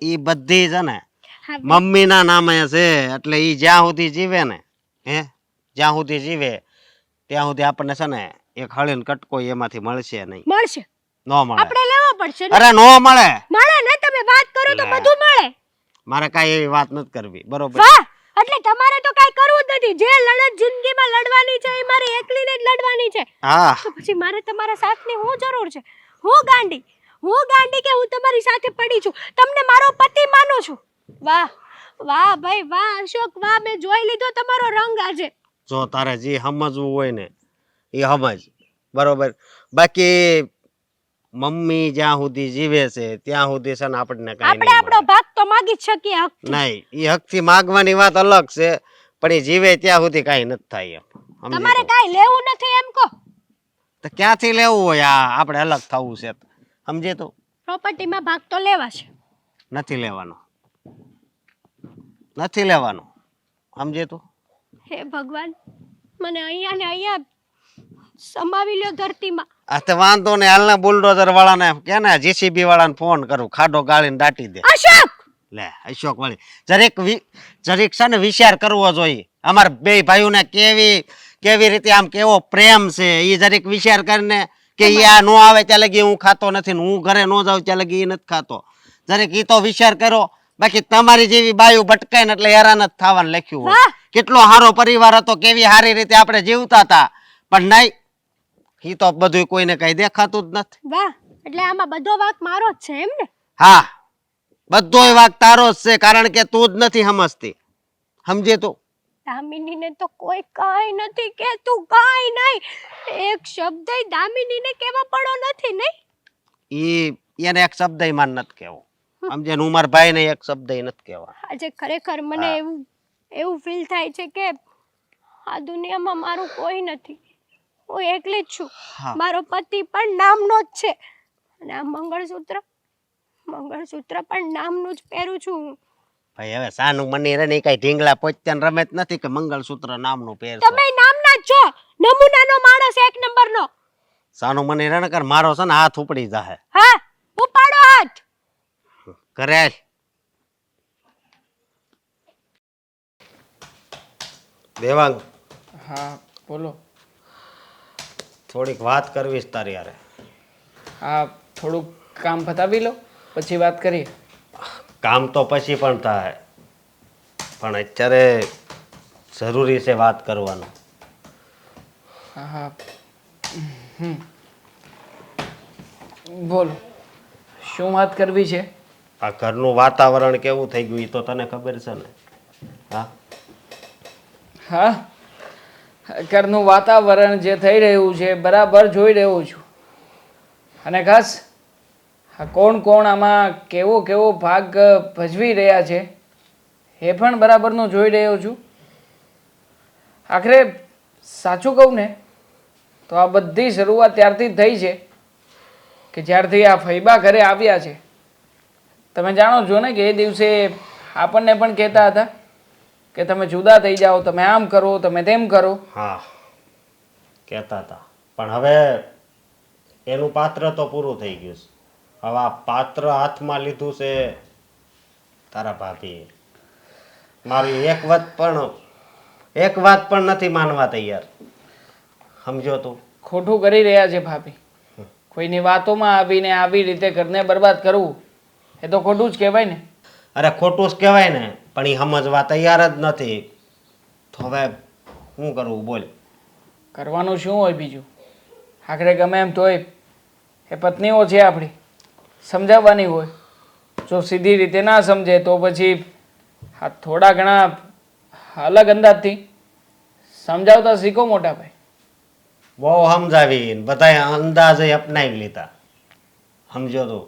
S3: ઈ બધી છે ને
S4: હા,
S3: મમ્મીના નામે છે. એટલે ઈ જ્યાં સુધી જીવે ને, હે જ્યાં સુધી જીવે ત્યાં સુધી આપણને છે ને એક હળીને કટકો એમાંથી મળશે નહીં.
S4: મળશે.
S3: નો મળે.
S4: આપણે લેવો પડશે ને.
S3: અરે નો મળે.
S4: મળે ને, તમે વાત કરો તો
S3: લે.
S4: બધું મળે.
S3: મારે કાંઈ એવી વાત નથી કરવી, બરોબર.
S4: વાહ, એટલે તમારે તો કાઈ કરવું જ નથી. જે લડત જિંદગીમાં લડવાની છે એ મારે એકલીને જ લડવાની છે.
S3: હા,
S4: તો પછી મારે તમારા સાથની હું જરૂર છે? હું ગાંડી કે હું તમારી સાથે પડી છું, તમને મારો પતિ માનું છું. વાહ વાહ ભાઈ વાહ, અશોક વાહ, મેં જોઈ લીધો તમારો રંગ આજે.
S3: જો તારે જે સમજવું હોય ને એ સમજ, બરોબર. બાકી મમ્મી જ્યાં સુધી જીવે છે ત્યાં સુધી છે ને આપણને કાંઈ
S4: આપણે આપણો ભાગ તો માગી જ શકીએ હકથી.
S3: નહીં. એ હકથી માગવાની વાત અલગ છે, પણ એ જીવે ત્યાં સુધી કાંઈ નથી થાય એમ. સમજી
S4: તમારે
S3: તો.
S4: કાઈ લેવું નથી એમ કહો.
S3: તો ક્યાંથી લેવું હોય? આ આપણે અલગ થવું છે, સમજે તો.
S4: પ્રોપર્ટીમાં ભાગ તો લેવા છે.
S3: નથી લેવાનો, નથી લેવાનો, સમજે તો.
S4: હે ભગવાન, મને અહીંયા ને અહીંયા સમાવી લ્યો ધરતીમાં.
S3: આ તો વાંધો ને, હાલના બુલડોઝર વાળાને કે ને જીસીબી વાળાને ફોન કરું, ખાડો ગાળીને દાટી દે.
S4: અશોક,
S3: લે અશોક વાળી જરીક છે ને વિચાર કરવો જોઈએ. અમાર બે ભાઈઓને કેવી રીતે આમ કેવો પ્રેમ છે એ જરીક વિચાર કરીને કે ઈ આ નો આવે ત્યાં લગી હું ખાતો નથી ને હું ઘરે નો જાઉં ત્યાં લગી એ નથી ખાતો. જરીક ઈ તો વિચાર કરો. બાકી તમારી જેવી બાયું ભટકાય ને એટલે હેરાન જ થવાનું લખ્યું હોય. કેટલો સારો પરિવાર હતો, કેવી સારી રીતે આપણે જીવતા હતા, પણ નહીં, ઈ તો બધું કોઈને કઈ દેખાતું જ નથી.
S4: વાહ, એટલે આમાં બધો વાંક મારો જ છે એમ ને?
S3: હા, બધોય વાંક તારો જ છે, કારણ કે તું જ નથી સમજતી. સમજે તું?
S4: દામિનીને તો કોઈ કાઈ નથી કહેતું, કાઈ નહીં. એક શબ્દય દામિનીને કહેવા પડો નથી, નહીં?
S3: એને એક શબ્દ માન નથી કહેવો, સમજે. હું મારા ભાઈ ને એક શબ્દ નથી કહેવા.
S4: આજે ખરેખર મને એવું ફીલ થાય છે કે આ દુનિયામાં મારું કોઈ નથી, હું એકલી જ છું. મારો પતિ પણ નામનો જ છે અને આ મંગળસૂત્ર પણ નામનું જ પહેરું છું હું.
S3: ભાઈ હવે સાનું મની રે ને કઈ ઢીંગલા પોત્યાન રમે જ નથી કે મંગળસૂત્ર નામનું પહેરશો.
S4: તમે નામના જ છો, નમૂનાનો માણસ, એક નંબરનો.
S3: સાનું મની રે ને કર, મારો છે ને હાથ ઉપડી જાહે.
S4: હા, ઉપાડો હાથ.
S3: ઘરે આય. દેવાંગ,
S6: હા બોલો.
S3: થોડીક વાત કરવી છે તારી યારે.
S6: હા, થોડુંક કામ પતાવી લો પછી વાત કરીએ.
S3: કામ તો પછી પણ થાય, પણ અત્યારે જરૂરી છે વાત કરવાનું.
S6: હા હા, બોલો, શું વાત કરવી છે?
S3: આ ઘરનું વાતાવરણ કેવું થઈ ગયું એ તો તને ખબર છે ને? હા
S6: હા, ઘરનું વાતાવરણ જે થઈ રહ્યું છે બરાબર જોઈ રહ્યો છું. અને ખાસ આ કોણ કોણ આમાં કેવો કેવો ભાગ ભજવી રહ્યા છે એ પણ બરાબરનું જોઈ રહ્યો છું. આખરે સાચું કહું ને તો આ બધી શરૂઆત ત્યારથી જ થઈ છે કે જ્યારથી આ ફૈબા ઘરે આવ્યા છે. તમે જાણો છો ને કે એ દિવસે આપણને પણ કહેતા હતા કે તમે જુદા થઈ જાઓ, તમે આમ કરો, તમે તેમ કરો.
S3: હા કહેતા હતા, પણ હવે એનું પાત્ર તો પૂરું થઈ ગયું છે. હવે આ પાત્ર હાથમાં લીધું છે તારા ભાભીએ. મારી એક વાત પણ નથી માનવા તૈયાર, સમજો તું?
S6: ખોટું કરી રહ્યા છે ભાભી. કોઈની વાતોમાં આવીને આવી રીતે ઘરને બરબાદ કરવું એ તો ખોટું જ કહેવાય ને.
S3: અરે ખોટું જ કહેવાય ને, પણ એ સમજવા તૈયાર જ નથી. તો હવે શું કરવું બોલ?
S6: કરવાનું શું હોય બીજું? આખરે ગમે એમ તોય એ પત્નીઓ છે આપણી, સમજાવવાની હોય. જો સીધી રીતે ના સમજે તો પછી આ થોડા ઘણા અલગ અંદાજથી સમજાવતા શીખો મોટા ભાઈ.
S3: બહુ સમજાવી, બધાએ અંદાજે અપનાવી લીધા, સમજો તું?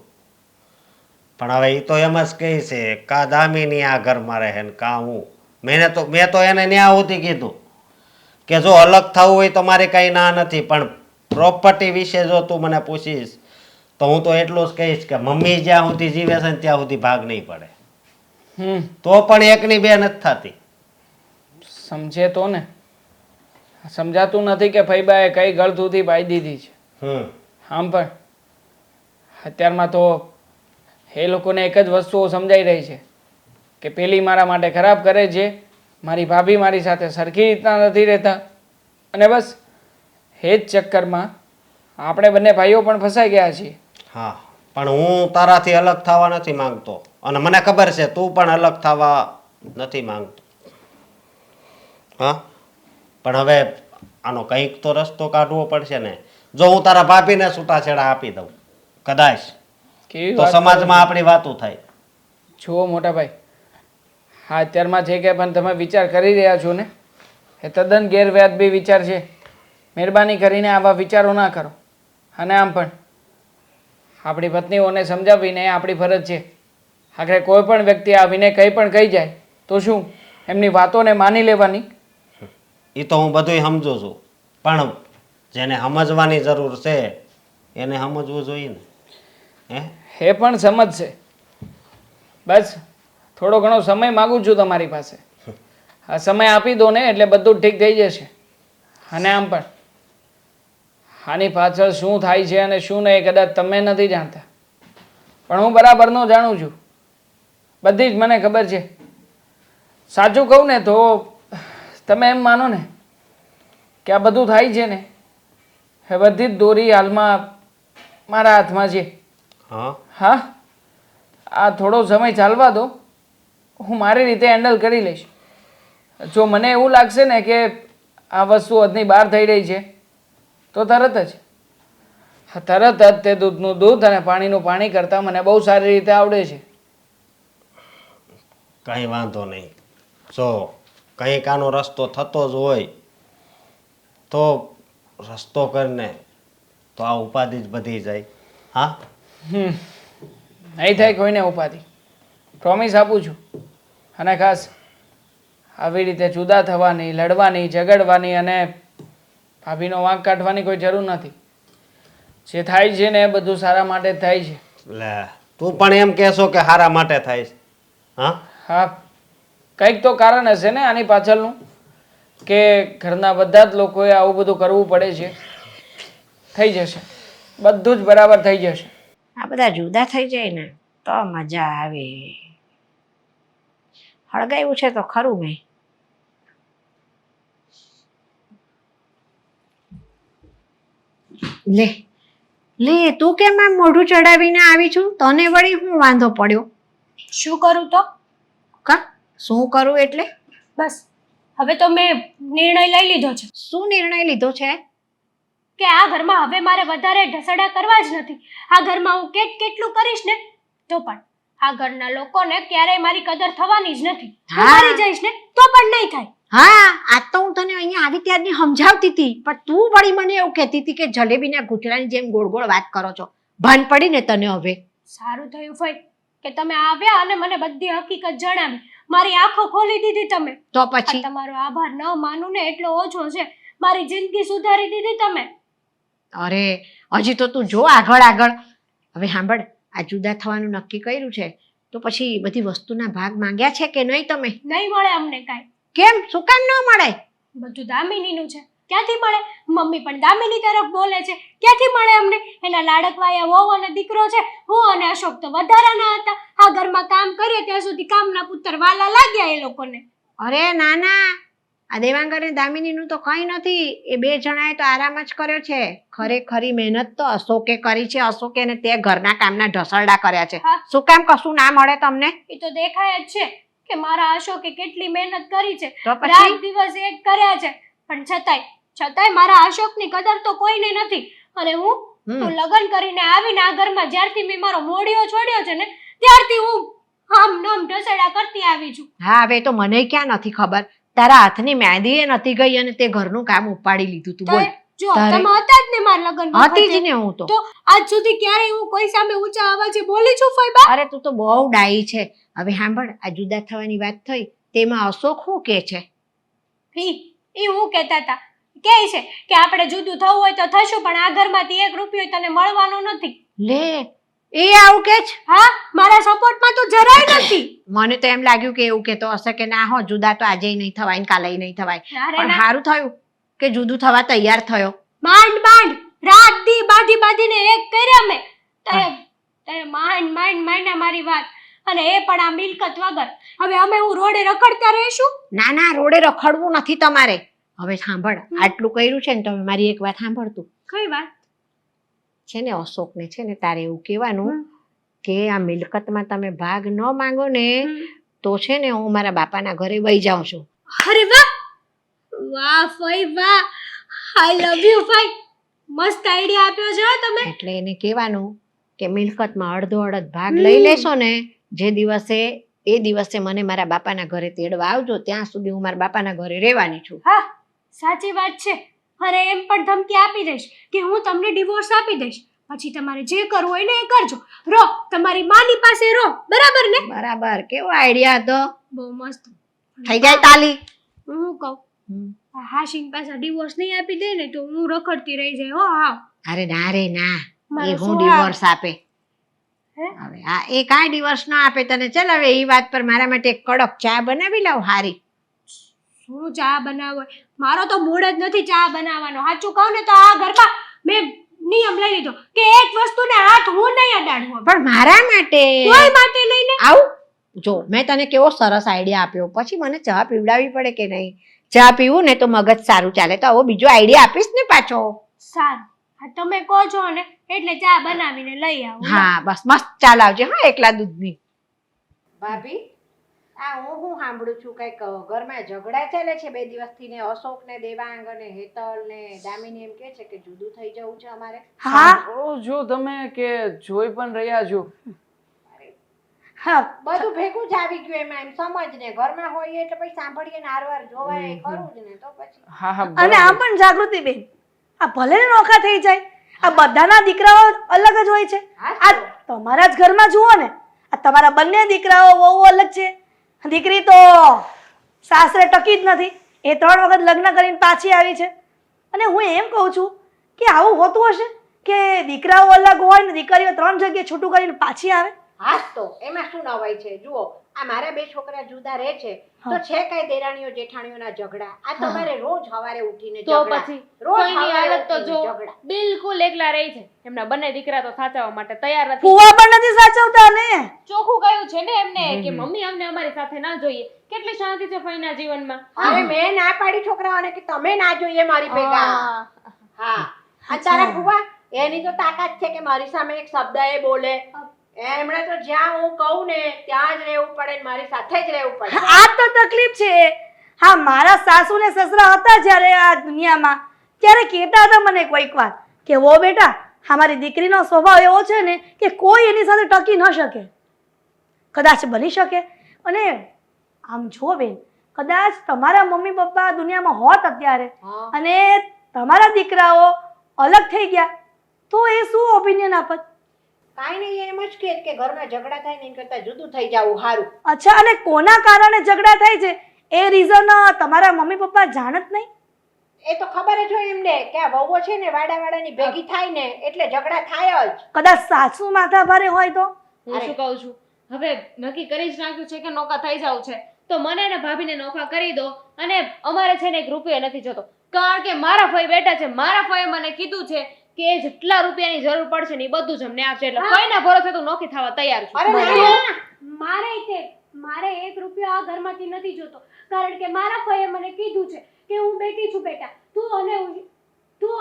S3: પણ હવે એ તો એમ જ કહે છે કા દામિની આ ઘરમાં રહે ને કા હું. મેં તો એને ન્યા સુધી કીધું કે જો અલગ થવું હોય તો મારે કઈ ના નથી, પણ પ્રોપર્ટી વિશે જો તું મને પૂછીશ તો હું તો એટલું જ કહીશ કે મમ્મી જ્યાં સુધી જીવે છે ને ત્યાં સુધી ભાગ નહીં પડે. તો પણ એકની બે નથી થતી.
S6: સમજે તો ને, સમજાતું નથી કે ફઈબાએ કઈ ગળથુથી પાઈ દીધી છે. આમ પણ અત્યારમાં તો એ લોકોને એક જ વસ્તુઓ સમજાઈ રહી છે કે પેલી મારા માટે ખરાબ કરે છે, મારી ભાભી મારી સાથે સરખી રીતના નથી રહેતા, અને બસ એ જ ચક્કરમાં આપણે બંને ભાઈઓ પણ ફસાઈ ગયા છીએ.
S3: હા, પણ હું તારાથી અલગ થવા નથી માંગતો, અને મને ખબર છે તું પણ અલગ થવા નથી માંગતો. હા, પણ હવે આનો કંઈક તો રસ્તો કાઢવો પડશે ને. જો હું તારા ભાભીને છૂટાછેડા આપી દઉં કદાચ,
S6: કેવી
S3: તો
S6: વાત
S3: સમાજમાં આપણી વાતો થાય.
S6: જુઓ મોટા ભાઈ, હા અત્યારમાં જે કે પણ તમે વિચાર કરી રહ્યા છો ને એ તદ્દન ગેરવ્યાજબી વિચાર છે. મહેરબાની કરીને આવા વિચારો ના કરો. અને આમ પણ આપણી પત્નીઓને સમજાવીને એ આપણી ફરજ છે. આખરે કોઈ પણ વ્યક્તિ આવીને કંઈ પણ કહી જાય તો શું એમની વાતોને માની લેવાની?
S3: એ તો હું બધુંય સમજુ છું, પણ જેને સમજવાની જરૂર છે એને સમજવું જોઈએ ને.
S6: એ પણ સમજશે. બસ થોડો ઘણો સમય માગું છું તમારી પાસે. આ સમય આપી દો ને એટલે બધું ઠીક થઈ જશે. અને આમ પણ આની પાછળ શું થાય છે અને શું નહીં કદાચ તમે નથી જાણતા, પણ હું બરાબરનો જાણું છું. બધી જ મને ખબર છે. સાચું કહું ને તો તમે એમ માનો ને કે આ બધું થાય છે ને એ બધી જ દોરી હાલમાં મારા હાથમાં છે. હા, આ થોડો સમય ચાલવા દો, હું મારી રીતે હેન્ડલ કરી લઈશ. જો મને એવું લાગશે ને કે આ વસ્તુ હદની બહાર થઈ રહી છે તો તરત જ તે દૂધનું દૂધ અને પાણીનું પાણી કરતાં મને બહુ સારી રીતે આવડે છે.
S3: કંઈ વાંધો નહીં. જો કંઈક આનો રસ્તો થતો જ હોય તો રસ્તો કરીને તો આ ઉપાધિ જ બધી જાય. હા,
S6: નહીં થાય કોઈને ઉપાધિ, પ્રોમિસ આપું છું. અને ખાસ આવી રીતે જુદા થવાની, લડવાની, ઝઘડવાની અને ભાભીનો વાંક કાઢવાની કોઈ જરૂર નથી. જે થાય છે ને એ બધું સારા માટે જ થાય છે.
S3: લે તું પણ એમ કહેશો કે સારા માટે થાય છે? હા
S6: હા, કંઈક તો કારણ હશે ને આની પાછળનું, કે ઘરના બધા જ લોકોએ આવું બધું કરવું પડે છે. થઈ જશે, બધું જ બરાબર થઈ જશે.
S2: આ બધા જુદા થઈ જાય ને તો મજા આવે. હળગાવ્યું છે તો ખરું મેં. લે લે તું કેમ આમ મોઢું ચડાવીને આવી છું? તને વળી હું વાંધો પડ્યો?
S4: શું કરું તો?
S2: કા શું કરું એટલે?
S4: બસ હવે તો મેં નિર્ણય લઈ લીધો છે
S2: શું નિર્ણય લીધો છે?
S4: કે આ ઘરમાં હવે મારે વધારે ઢસડા કરવા જ નથી. આ ઘરમાં હું કેટલું કરીશ ને તો પણ આ ઘરના લોકોને ક્યારેય મારી કદર થવાની જ નથી. હું
S2: હા.
S4: મરી જઈશ ને તો પણ નહીં થાય.
S2: હા, આજ તો હું તને અહીંયા આવી ત્યારની સમજાવતી હતી, પણ તું વળી મને એવું કહેતી હતી કે જલેબીના ઘૂંટડાની જેમ ગોળ ગોળ વાત કરો છો. ભાન પડી ને તને હવે?
S4: સારું થયું ફઈ કે તમે આવ્યા અને મને બધી હકીકત જણાવી. મારી આંખો ખોલી દીધી તમે.
S2: તો પછી
S4: આ તમારો આભાર ન માનું ને એટલો ઓછો છે. મારી જિંદગી સુધારી દીધી તમે.
S2: અરે હજી તો તું જો આગળ આગળ. હવે સાંભળ, આ જુદા થવાનું નક્કી કર્યું છે તો પછી બધી વસ્તુના ભાગ માંગ્યા છે કે નહીં તમે?
S4: નહીં મળે અમને કાંઈ.
S2: કેમ? શું કામ ન મળે?
S4: બધું દામિનીનું છે. ક્યાંથી મળે? મમ્મી પણ દામિની તરફ બોલે છે. ક્યાંથી મળે અમને? એના લાડકવાયા વહુ અને દીકરો છે. હું અને અશોક તો વધારાના હતા. આ ઘરમાં કામ કરીએ ત્યાં સુધી કામના પુત્ર વાલા લાગ્યા એ લોકોને.
S2: અરે ના ના, આ દેવાંગ અને દામિનીનું તો કંઈ નથી. એ બે જણાએ તો આરામ જ કર્યો છે. ખરેખરી મહેનત તો અશોકે કરી છે. અશોકે ને તે ઘરના કામના ઢસરડા કર્યા છે.
S4: હા.
S2: શું કામ કશું ના મળે તમને?
S4: એ તો દેખાય જ છે કે મારા અશોકે કેટલી મહેનત કરી છે.
S2: તો પછી?
S4: રાત દિવસ એક કર્યા છે, પણ છતાંય મારા અશોકની કદર તો કોઈને નથી. અને હું લગ્ન કરીને આવીને આ ઘરમાં જ્યારથી મેં મારો મોઢિયો છોડ્યો છે ને ત્યારથી હું આમ નામ ઢસેડા કરતી આવી છું.
S2: હા, હવે તો મને ક્યાં નથી ખબર. તારા હાથની મહેંદી એ નથી ગઈ અને તે ઘરનું કામ ઉપાડી લીધું તું. બોલ.
S4: જો
S2: તારે-
S4: તમે હતા જ ને મારા લગ્ન
S2: હતી જ ને હું તો.
S4: તો આજ સુધી ક્યારેય હું કોઈ સામે ઊંચા અવાજે બોલી છું ફઈબા?
S2: અરે તું તો બહુ ડાઈ છે. હવે સાંભળ, આ જુદા થવાની વાત થઈ તેમાં અશોક શું કે છે?
S4: ઈ હું કહેતા હતા કહે છે કે આપણે જુદું થવું હોય તો થશું, પણ આ ઘરમાંથી 1 રૂપિયો તને મળવાનો નથી.
S2: લે એ આવું કે છે?
S4: હા, મારા સપોર્ટમાં તો જરાય નથી.
S2: મને તો એમ લાગ્યું કે એવું કહેતો હશે કે ના હો જુદા તો આજે નહીં થવાય ને કાલે નહીં થવાય.
S4: અરે
S2: પણ
S4: ના,
S2: સારું થયું કે જુદું થવા તૈયાર થયો.
S4: માંડ રાત દી બાંધીને એક કર્યા મેં. તારે માંડ મારી વાત, અને એ પણ આ મિલકત વગર. હવે અમે હું રોડે રખડતા રહીશું?
S2: ના ના રોડે રખડવું નથી તમારે. હવે સાંભળ, આટલું કર્યું છે ને તમે મારી એક વાત સાંભળતું
S4: કઈ વાત?
S2: છે ને અશોકને છે ને તારે એવું કહેવાનું કે આ મિલકતમાં તમે ભાગ ન માંગો ને તો છે ને હું મારા બાપાના ઘરે વહી જાઉં છું.
S4: અરે વાહ ફઈ વાહ, આઈ લવ યુ ફઈ. મસ્ત આઈડિયા આપ્યો છે હો તમે.
S2: એટલે એને કહેવાનું કે મિલકતમાં અડધો અડધ ભાગ લઈ લેશો ને, જે દિવસે એ દિવસે મને મારા બાપાના ઘરે તેડવા આવજો, ત્યાં સુધી હું મારા બાપાના ઘરે રહેવાની છું.
S4: હા, સાચી વાત છે. અરે એમ પણ ધમકી આપી દઈશ કે હું તમને ડિવોર્સ આપી દઈશ, પછી તમારે જે કરવું હોય ને એ કરજો. રો તમારી માની પાસે રો, બરાબર ને?
S2: બરાબર, કેવો આઈડિયા હતો.
S4: બહુ મસ્ત.
S2: થઈ જાય તાલી.
S4: હું કહું આ હાશિન પાસે ડિવોર્સ નહીં આપી દે ને તો હું રખડતી રહી જાય હો. હા,
S2: અરે ના રે ના,
S4: મારો
S2: એ હું
S4: શું
S2: ડિવોર્સ આપે.
S4: હે?
S2: હવે આ એ કાંઈ ડિવોર્સ ના આપે તને. ચાલ હવે એ વાત પર મારા માટે એક કડક ચા બનાવી લાવ હારી.
S4: શું ચા બનાવો? મારો તો મૂડ જ નથી ચા બનાવવાનો. સાચું કહું ને તો આ ઘરમાં મેં નિયમ લઈ લીધો કે એક વસ્તુને હાથ હું નહીં અડાડવો.
S2: પણ મારા માટે
S4: કોઈ માટે નહીં ને.
S2: આવું જો મેં તને કેવો સરસ આઈડિયા આપ્યો, પછી મને ચા પીવડાવવી પડે કે નહીં? ચા પીવું ને તો મગજ સારું ચાલે. તો આવો બીજો આઈડિયા આપીશ ને પાછો.
S4: સારું, હા તમે કહો છો ને એટલે ચા બનાવીને લઈ આવો.
S2: હા બસ મસ્ત ચા લાવજે હા, એકલા દૂધની. ભાભી આ હું સાંભળું છું કઈક ઘરમાં ઝઘડા ચાલે છે 2 દિવસથી ને અશોક ને દેવાંગ અને હેતલ ને દામિની એમ કે છે કે જુદું થઈ જવું છે અમારે.
S6: સાંભળો જો તમે કે જોઈ પણ રહ્યા છો.
S1: હા
S2: બધું ભેગું જ આવી ગયું એમાં. એમ સમજ ને ઘરમાં હોઈએ એટલે પછી સાંભળીએ ને હારવાર જોવાય ખરું જ ને તો પછી.
S6: હા હા
S1: અને આમ પણ જાગૃતિ બેન, આ ભલે ને નોખા થઈ જાય, આ બધાના દીકરાઓ અલગ જ હોય છે. આ તમારા જ ઘરમાં જુઓ ને, આ તમારા બંને દીકરાઓ બહુ અલગ છે. દીકરી તો સાસરે ટકી જ નથી, એ 3 વખત લગ્ન કરીને પાછી આવી છે. અને હું એમ કહું છું કે આવું હોતું હશે કે દીકરાઓ અલગ હોય ને દીકરીઓ 3 જગ્યાએ છૂટું કરીને પાછી આવે?
S2: હા તો એમાં શું નવાઈ છે? જુઓ આ મારા 2 છોકરા જુદા રહે છે તો છે કઈ દેરાણીઓ જેઠાણીઓના ઝઘડા. આ તમારે રોજ સવારે ઉઠીને
S5: તો
S2: ઝઘડા,
S5: પછી
S2: રોજ
S5: કોઈની
S2: સવારે
S5: હાલત તો
S2: ઉઠીને
S5: જો
S2: ઝઘડા.
S5: બિલકુલ એકલા રહી છે. એમના બંને દીકરા તો સાચવવા માટે તૈયાર નથી.
S1: ફુવા પણ નથી સાચવતા ને.
S5: ચોખ્ખું કહ્યું છે ને એમને કે મમ્મી અમને અમારી સાથે ના જોઈએ. કેટલી શાંતિ છે ફઈના જીવનમાં.
S2: અરે મેં ના પાડી છોકરાઓને કે તમે ના જોઈએ મારી ભેગા. હા આ તારા ફુવા એની તો તાકાત છે કે મારી સામે એક શબ્દ એ બોલે. એમણે તો જ્યાં હું કહું ને ત્યાં જ રહેવું પડે ને મારી સાથે જ રહેવું પડે.
S1: આ તો તકલીફ છે. હા મારા સાસુ ને સસરા હતા જ્યારે આ દુનિયામાં, ત્યારે કહેતા હતા મને કોઈક વાર કે વો બેટા અમારી દીકરીનો સ્વભાવ એવો છે ને કે કોઈ એની સાથે ટકી ન શકે. કદાચ બની શકે. અને આમ જો બેન, કદાચ તમારા મમ્મી પપ્પા દુનિયામાં હોત અત્યારે અને તમારા દીકરાઓ અલગ થઈ ગયા તો એ શું ઓપિનિયન આપત?
S2: કાઈ નહીં, એમ જ કે ઘરમાં ઝઘડા થાય ને એના કરતા જુદું થઈ જાવું સારું.
S1: અચ્છા, અને કોના કારણે ઝઘડા થાય છે એ રીઝન તમારા મમ્મી પપ્પા જાણ જ નહીં?
S2: એ તો ખબર જ હોય એમને કે આ વહુઓ છે ને વાડાની ભેગી થાય ને એટલે ઝઘડા થાય જ.
S1: કદાચ સાસુ માથા ભારે હોય તો?
S5: હું શું કહું છું, હવે નક્કી કરી જ નાખ્યું છે કે નોકા થઈ જાવ છે તો મને ને ભાભીને નોકા કરી દો. અને અમારે છે ને 1 રૂપિયો નથી જતો, કારણ કે મારા ફઈ બેટા છે. મારા ફઈએ મને કીધું છે કે જેટલા રૂપિયાની જરૂર પડશે ને એ બધું જ અમને આપશે. એટલે ફઈના ભરોસે તો નોકી થવા તૈયાર છું.
S2: અરે ના,
S4: મારે 1 રૂપિયો આ ઘરમાંથી નથી જોતો, કારણ કે મારા ફઈએ મને કીધું છે કે હું બેટી છું બેટા, તું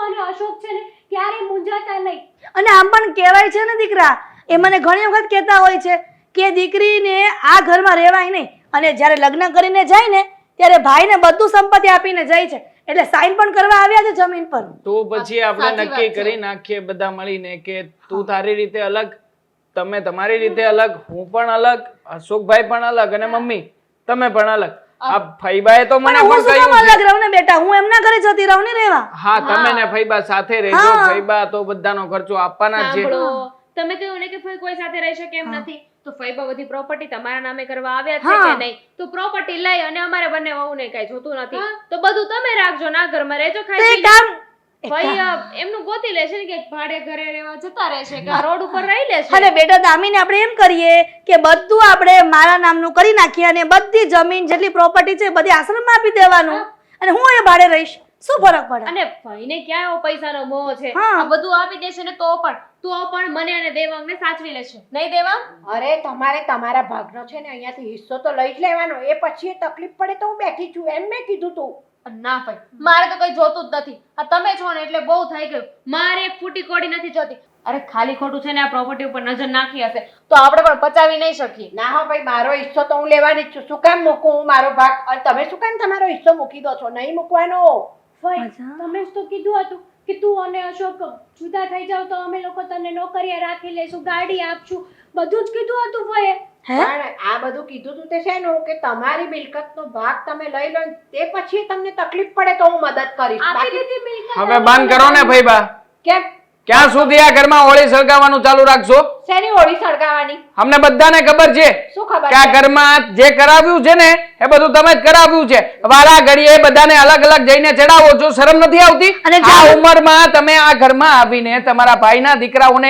S4: અને અશોક છે ને ક્યારેય મૂંઝાતા નહીં.
S1: અને આમ પણ કહેવાય છે ને દીકરા, એ મને ઘણી વખત કહેતા હોય છે કે દીકરીને આ ઘરમાં રહેવાય નહીં, અને જ્યારે લગ્ન કરીને જાય ને ત્યારે ભાઈને બધું સંપત્તિ આપીને જાય છે. એટલે સાઈન પણ કરવા આવ્યા છે જમીન પર.
S6: તો પછી આપણે
S5: સાચી
S6: નક્કી
S5: વાત છે.
S6: કરી નાખીએ બધા મળીને કે તું તારી રીતે અલગ, તમે તમારી રીતે અલગ, હું પણ અલગ, અશોકભાઈ પણ અલગ અને મમ્મી તમે પણ અલગ. આ ફઈબાએ તો મને
S1: પણ હું
S6: પણ
S1: શું કામ
S6: કહ્યું
S1: અલગ
S6: છે.
S1: રહું ને બેટા, હું એમના ઘરે જતી રહું ને રહેવા.
S6: હા તમે ને ફઈબા સાથે રહેજો.
S1: હા.
S6: ફઈબા તો બધાનો ખર્ચો આપવાના જ છે.
S5: સાંભળો, તમે કહ્યું ને કે ફઈ કોઈ સાથે રહી શકે એમ
S1: હા.
S5: નથી, તો ફઈબા બધી પ્રોપર્ટી તમારા નામે કરવા આવ્યા છે
S1: હા.
S5: કે નહીં? તો પ્રોપર્ટી લઈ અને અમારે બંને વહુને કઈ જોતું નથી, તો બધું તમે રાખજો, ના ઘરમાં રહેજો,
S1: તો
S5: ખાઈ
S1: એક
S5: પીને.
S1: કામ
S5: ફઈ એમનું ગોતી લેશે ને કે ભાડે ઘરે રહેવા જતા રહેશે કે રોડ ઉપર રહી લેશે.
S1: અને બેટા દામીને આપણે એમ કરીએ કે બધું આપણે મારા નામનું કરી નાખીએ અને બધી જમીન જેટલી પ્રોપર્ટી છે બધી આશ્રમમાં આપી દેવાનું અને હું એ ભાડે રહીશ. શું ફરક પડે?
S5: અને ભાઈને ક્યાં એવો પૈસાનો મોહ છે?
S1: હા.
S5: આ બધું આપી દેશે ને તો પણ મને અને દેવાંગને સાચવી લેશે, નહીં દેવાંગ?
S2: અરે તમારે તમારા ભાગનો છે ને અહીંયાથી હિસ્સો તો લઈ જ લેવાનો. એ પછી એ તકલીફ પડે તો હું બેઠી છું, એમ મેં કીધું તું.
S5: ના ભાઈ, મારે તો કઈ જોતું જ નથી. આ તમે છો ને એટલે બહુ થઈ ગયું. મારે એક ફૂટી કોડી નથી જોતી. અરે ખાલી ખોટું છે ને આ પ્રોપર્ટી ઉપર નજર નાખી હશે તો આપણે પણ પચાવી નહીં શકીએ.
S2: ના હો ભાઈ, મારો હિસ્સો તો હું લેવાની જ છું. શું કામ મૂકું હું મારો ભાગ? અને તમે શું કામ તમારો હિસ્સો મૂકી દો છો? નહીં મૂકવાનો.
S4: ભાઈ
S1: અચ્છા.
S4: તમે જ તો કીધું હતું કે તું અને અશોક જુદા થઈ જાવ તો અમે લોકો તને નોકરીએ રાખી લઈશું, ગાડી આપશું, બધું જ કીધું હતું ભાઈએ.
S1: હે?
S2: પણ આ બધું કીધું તું તે શેનું કે તમારી મિલકતનો ભાગ તમે લઈ લો ને તે પછી તમને તકલીફ પડે તો હું મદદ કરીશ.
S4: આપી
S2: બાકી
S4: દીધી મિલકત.
S6: હવે બંધ કરો ને ફઈબા.
S2: કેમ?
S6: ક્યાં સુધી આ ઘરમાં હોળી સળગાવવાનું ચાલુ રાખશો?
S2: શેની હોળી સળગાવવાની?
S6: અમને બધાને ખબર છે
S2: શું ખબર
S6: કે આ
S2: છે?
S6: ઘરમાં જે કરાવ્યું છે ને એ બધું તમે જ કરાવ્યું છે. વારા ઘડીએ બધાને અલગ અલગ જઈને ચડાવો છો, શરમ નથી આવતી?
S1: અને
S6: આ ઉંમરમાં તમે આ ઘરમાં આવીને તમારા ભાઈના દીકરાઓને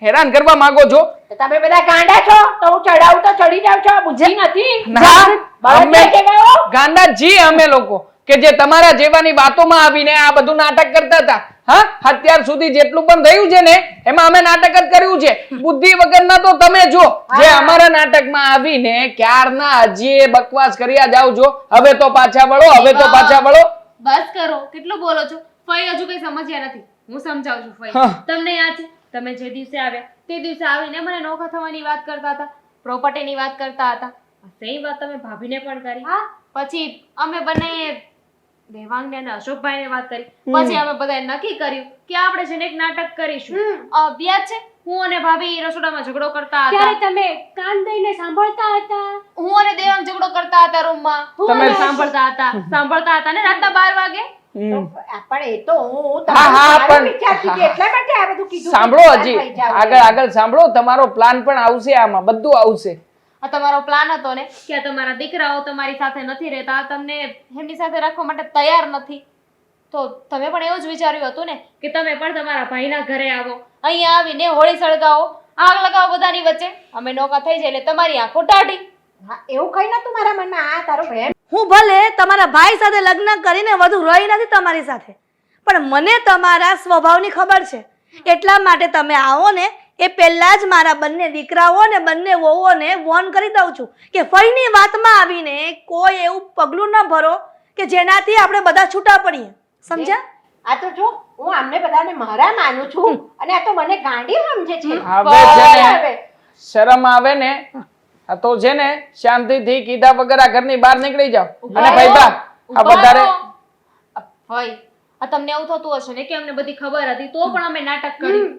S6: હેરાન કરવા માંગો છો?
S2: તમે બધા ગાંડા છો તો હું ચડાવું તો ચડી જાવ છો. બુદ્ધિ નથી?
S6: ના,
S2: બળદ
S6: અમે
S2: થઈ ગયો?
S6: ગાંડા જી અમે લોકો કે જે તમારા જેવાની વાતોમાં આવીને આ બધું નાટક કરતા હતા. હા, અત્યાર સુધી જેટલું પણ થયું છે ને એમાં અમે નાટક જ કર્યું છે. બુદ્ધિ વગરના તો તમે જો જે અમારા નાટકમાં આવીને ક્યારના હજી એ બકવાસ કર્યા જાવ છો. હવે તો પાછા વળો, હવે તો પાછા વળો.
S5: બસ કરો, કેટલું બોલો છો? ફઈ હજુ કઈ સમજ્યા નથી. હું સમજાવું છું ફઈ.
S6: હા.
S5: તમને યાદ છે તમે જે દિવસે આવ્યા તે દિવસે આવીને મને નોખા થવાની વાત કરતા હતા, પ્રોપર્ટીની વાત કરતા હતા. સેમ વાત તમે ભાભીને પણ કરી. પછી અમે બંને દેવાંગને અને અશોકભાઈને વાત કરી. પછી અમે બધાએ નક્કી કર્યું કે આપણે છે ને એક નાટક કરીશું. યાદ છે હું અને ભાભી રસોડામાં ઝઘડો કરતા
S4: ત્યારે
S5: હતા.
S4: તમે કાન દઈને સાંભળતા હતા.
S5: હું અને દેવાંગ ઝઘડો કરતા હતા રૂમમાં.
S6: તમે
S5: સાંભળતા હતા ને રાતના 12 વાગે.
S6: હમ.
S2: પણ એ તો હું
S6: હા, હા,
S2: તમારું
S6: પણ-
S2: વિચારતી હતી એટલા માટે આ બધું કીધું.
S6: સાંભળો હજી
S2: થઈ જાવ.
S6: આગળ સાંભળો. તમારો પ્લાન પણ આવશે, આમાં બધું આવશે.
S5: આ તમારો પ્લાન હતો ને કે આ તમારા દીકરાઓ તમારી સાથે નથી રહેતા, તમને એમની સાથે રાખવા માટે તૈયાર નથી, તો તમે પણ એવું જ વિચાર્યું હતું ને કે તમે પણ તમારા ભાઈના ઘરે આવો, અહીંયા આવીને હોળી સળગાવો, આગ લગાવો બધાની વચ્ચે, અમે નોકા થઈ જાય એટલે તમારી આંખો ટાઢી.
S2: હા, એવું કઈ નતું મારા મનમાં. આ તારો વહેમ.
S1: હું ભલે તમારા ભાઈ સાથે લગ્ન કરીને વધુ રહી નથી તમારી સાથે, પણ મને તમારા સ્વભાવની ખબર છે. એટલા માટે તમે આવો ને એ પહેલા જ મારા બંને દીકરાઓ ને બંને વહુઓને વોર્ન કરી દઉં છું કે ફઈની વાતમાં આવીને કોઈ એવું પગલું ન ભરો કે જેનાથી આપણે બધા છૂટા પડીએ. સમજ્યા?
S2: આ તો જો હું આમને બધાને મારા માનું છું અને આ તો મને ગાંડી સમજે છે.
S6: હવે છે ને
S2: હવે
S6: શરમ આવે ને આ તો છે ને શાંતિથી કીધા વગર આ ઘરની બહાર નીકળી જાઓ. અને ભાઈબા આ વધારે
S5: ભાઈ આ તમને એવું થતું હશે ને કે અમને બધી ખબર હતી તો પણ અમે નાટક કર્યું.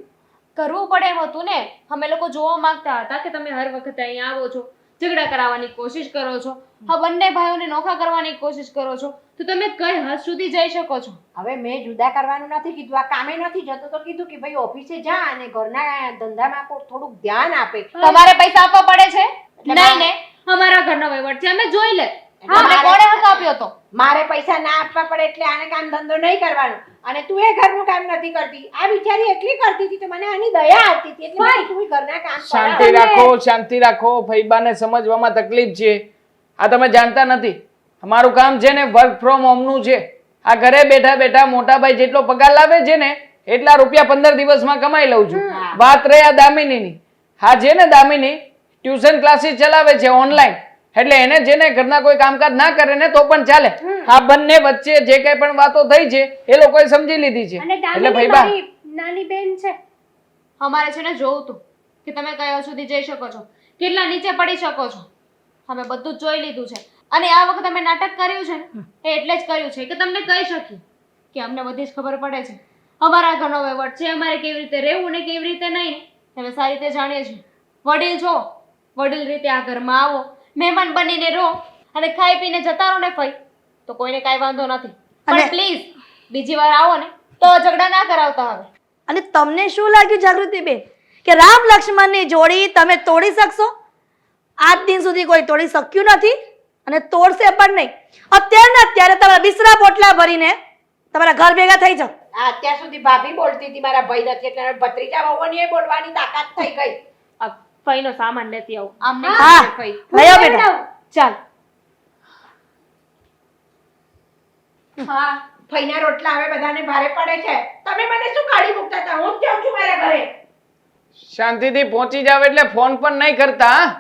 S5: કરવું પડે એમ હતું ને. અમે લોકો જોવા માંગતા હતા કે તમે હર વખતે અહીંયા આવો છો, ઝઘડા કરાવવાની કોશિશ કરો છો, આ બંને ભાઈઓને નોખા કરવાની કોશિશ કરો છો, તો તમે કઈ હદ સુધી જઈ શકો છો?
S2: હવે મેં જુદા કરવાનું નથી કીધું. આ કામે નથી જતો તો કીધું કે ભાઈ ઓફિસે જા અને ઘરના ધંધામાં થોડુંક ધ્યાન આપે.
S5: તમારે પૈસા આપવા પડે છે?
S2: એટલે
S5: નહીં ને, અમારા ઘરનો વહીવટ છે, અમે જોઈ લે.
S2: એટલે
S5: અમને
S2: મારે-
S5: કોણે હક આપ્યો તો?
S2: મારે પૈસા ના આપવા પડે એટલે આને કામ ધંધો નહીં કરવાનો અને તું એ ઘરનું કામ નથી કરતી. આ બિચારી એટલી કરતી હતી તો મને આની દયા આવતી હતી એટલે મેં કીધું, તું ઘરના કામ
S6: શાંતિ
S2: કરાવ.
S6: રાખો, શાંતિ રાખો. ફઈબાને સમજવામાં તકલીફ છે. આ તમે જાણતા નથી. અમારું કામ છે ને વર્ક ફ્રોમ હોમ નું છે. આ ઘરે બેઠા બેઠા મોટા ભાઈ જેટલો પગાર લાવે છે ને એટલા રૂપિયા 15 દિવસમાં કમાઈ લઉં છું. વાત રહી આ દામિનીની. હા છે ને દામિની ટ્યુશન ક્લાસીસ ચલાવે છે ઓનલાઈન, એટલે એને જેને ઘરના કોઈ કામકાજ ના કરે ને તો પણ ચાલે. આ બંને વચ્ચે જે કઈ પણ વાતો થઈ છે એ લોકોએ સમજી લીધી છે.
S4: અને
S6: એટલે
S4: દામિની
S6: ભાઈબા
S4: મારી નાની બેન છે.
S5: અમારે છે ને જોવું તું કે તમે કયા સુધી જઈ શકો છો, કેટલા નીચે પડી શકો છો. અમે બધું જ જોઈ લીધું છે અને આ વખતે અમે નાટક કર્યું છે ને એ એટલે જ કર્યું છે કે તમને કહી શકીએ કે અમને બધી જ ખબર પડે છે. અમારા ઘરનો વહીવટ છે, અમારે કેવી રીતે રહેવું ને કેવી રીતે નહીં અમે સારી રીતે જાણીએ છીએ. વડીલ છો, વડીલ રીતે આ ઘરમાં આવો, મહેમાન બનીને રહો અને ખાઈ પીને જતા રહો ને ફઈ, તો કોઈને કાંઈ વાંધો નથી. પણ
S1: અને-
S5: પ્લીઝ બીજી વાર આવો ને તો ઝઘડા ના કરાવતા હવે.
S1: અને તમને શું લાગ્યું જાગૃતિબેન કે રામ લક્ષ્મણની જોડી તમે તોડી શકશો? આજ દિન સુધી કોઈ તોડી શક્યું નથી અને તોડશે પણ નહીં. અત્યારે તમારા બિસરા પોટલા ભરીને તમારા ઘર ભેગા થઈ જાઓ.
S2: આ અત્યાર સુધી ભાભી બોલતી હતી મારા ભાઈ નથી એટલે હવે ભત્રીજા વહુની બોલવાની તાકાત થઈ ગઈ.
S5: આ ફઈનો સામાન લેતી આવું આમ નહીં
S1: હા
S5: કરશે ફઈ.
S1: લઈ આવો બેટા. ચાલ.
S2: હા ફઈના રોટલા હવે બધાને ભારે પડે છે. તમે મને શું કાઢી મૂકતા હતા? હું જ જાઉં છું મારા ઘરે.
S6: શાંતિથી પહોંચી જાવ એટલે ફોન પણ નહીં કરતા હા?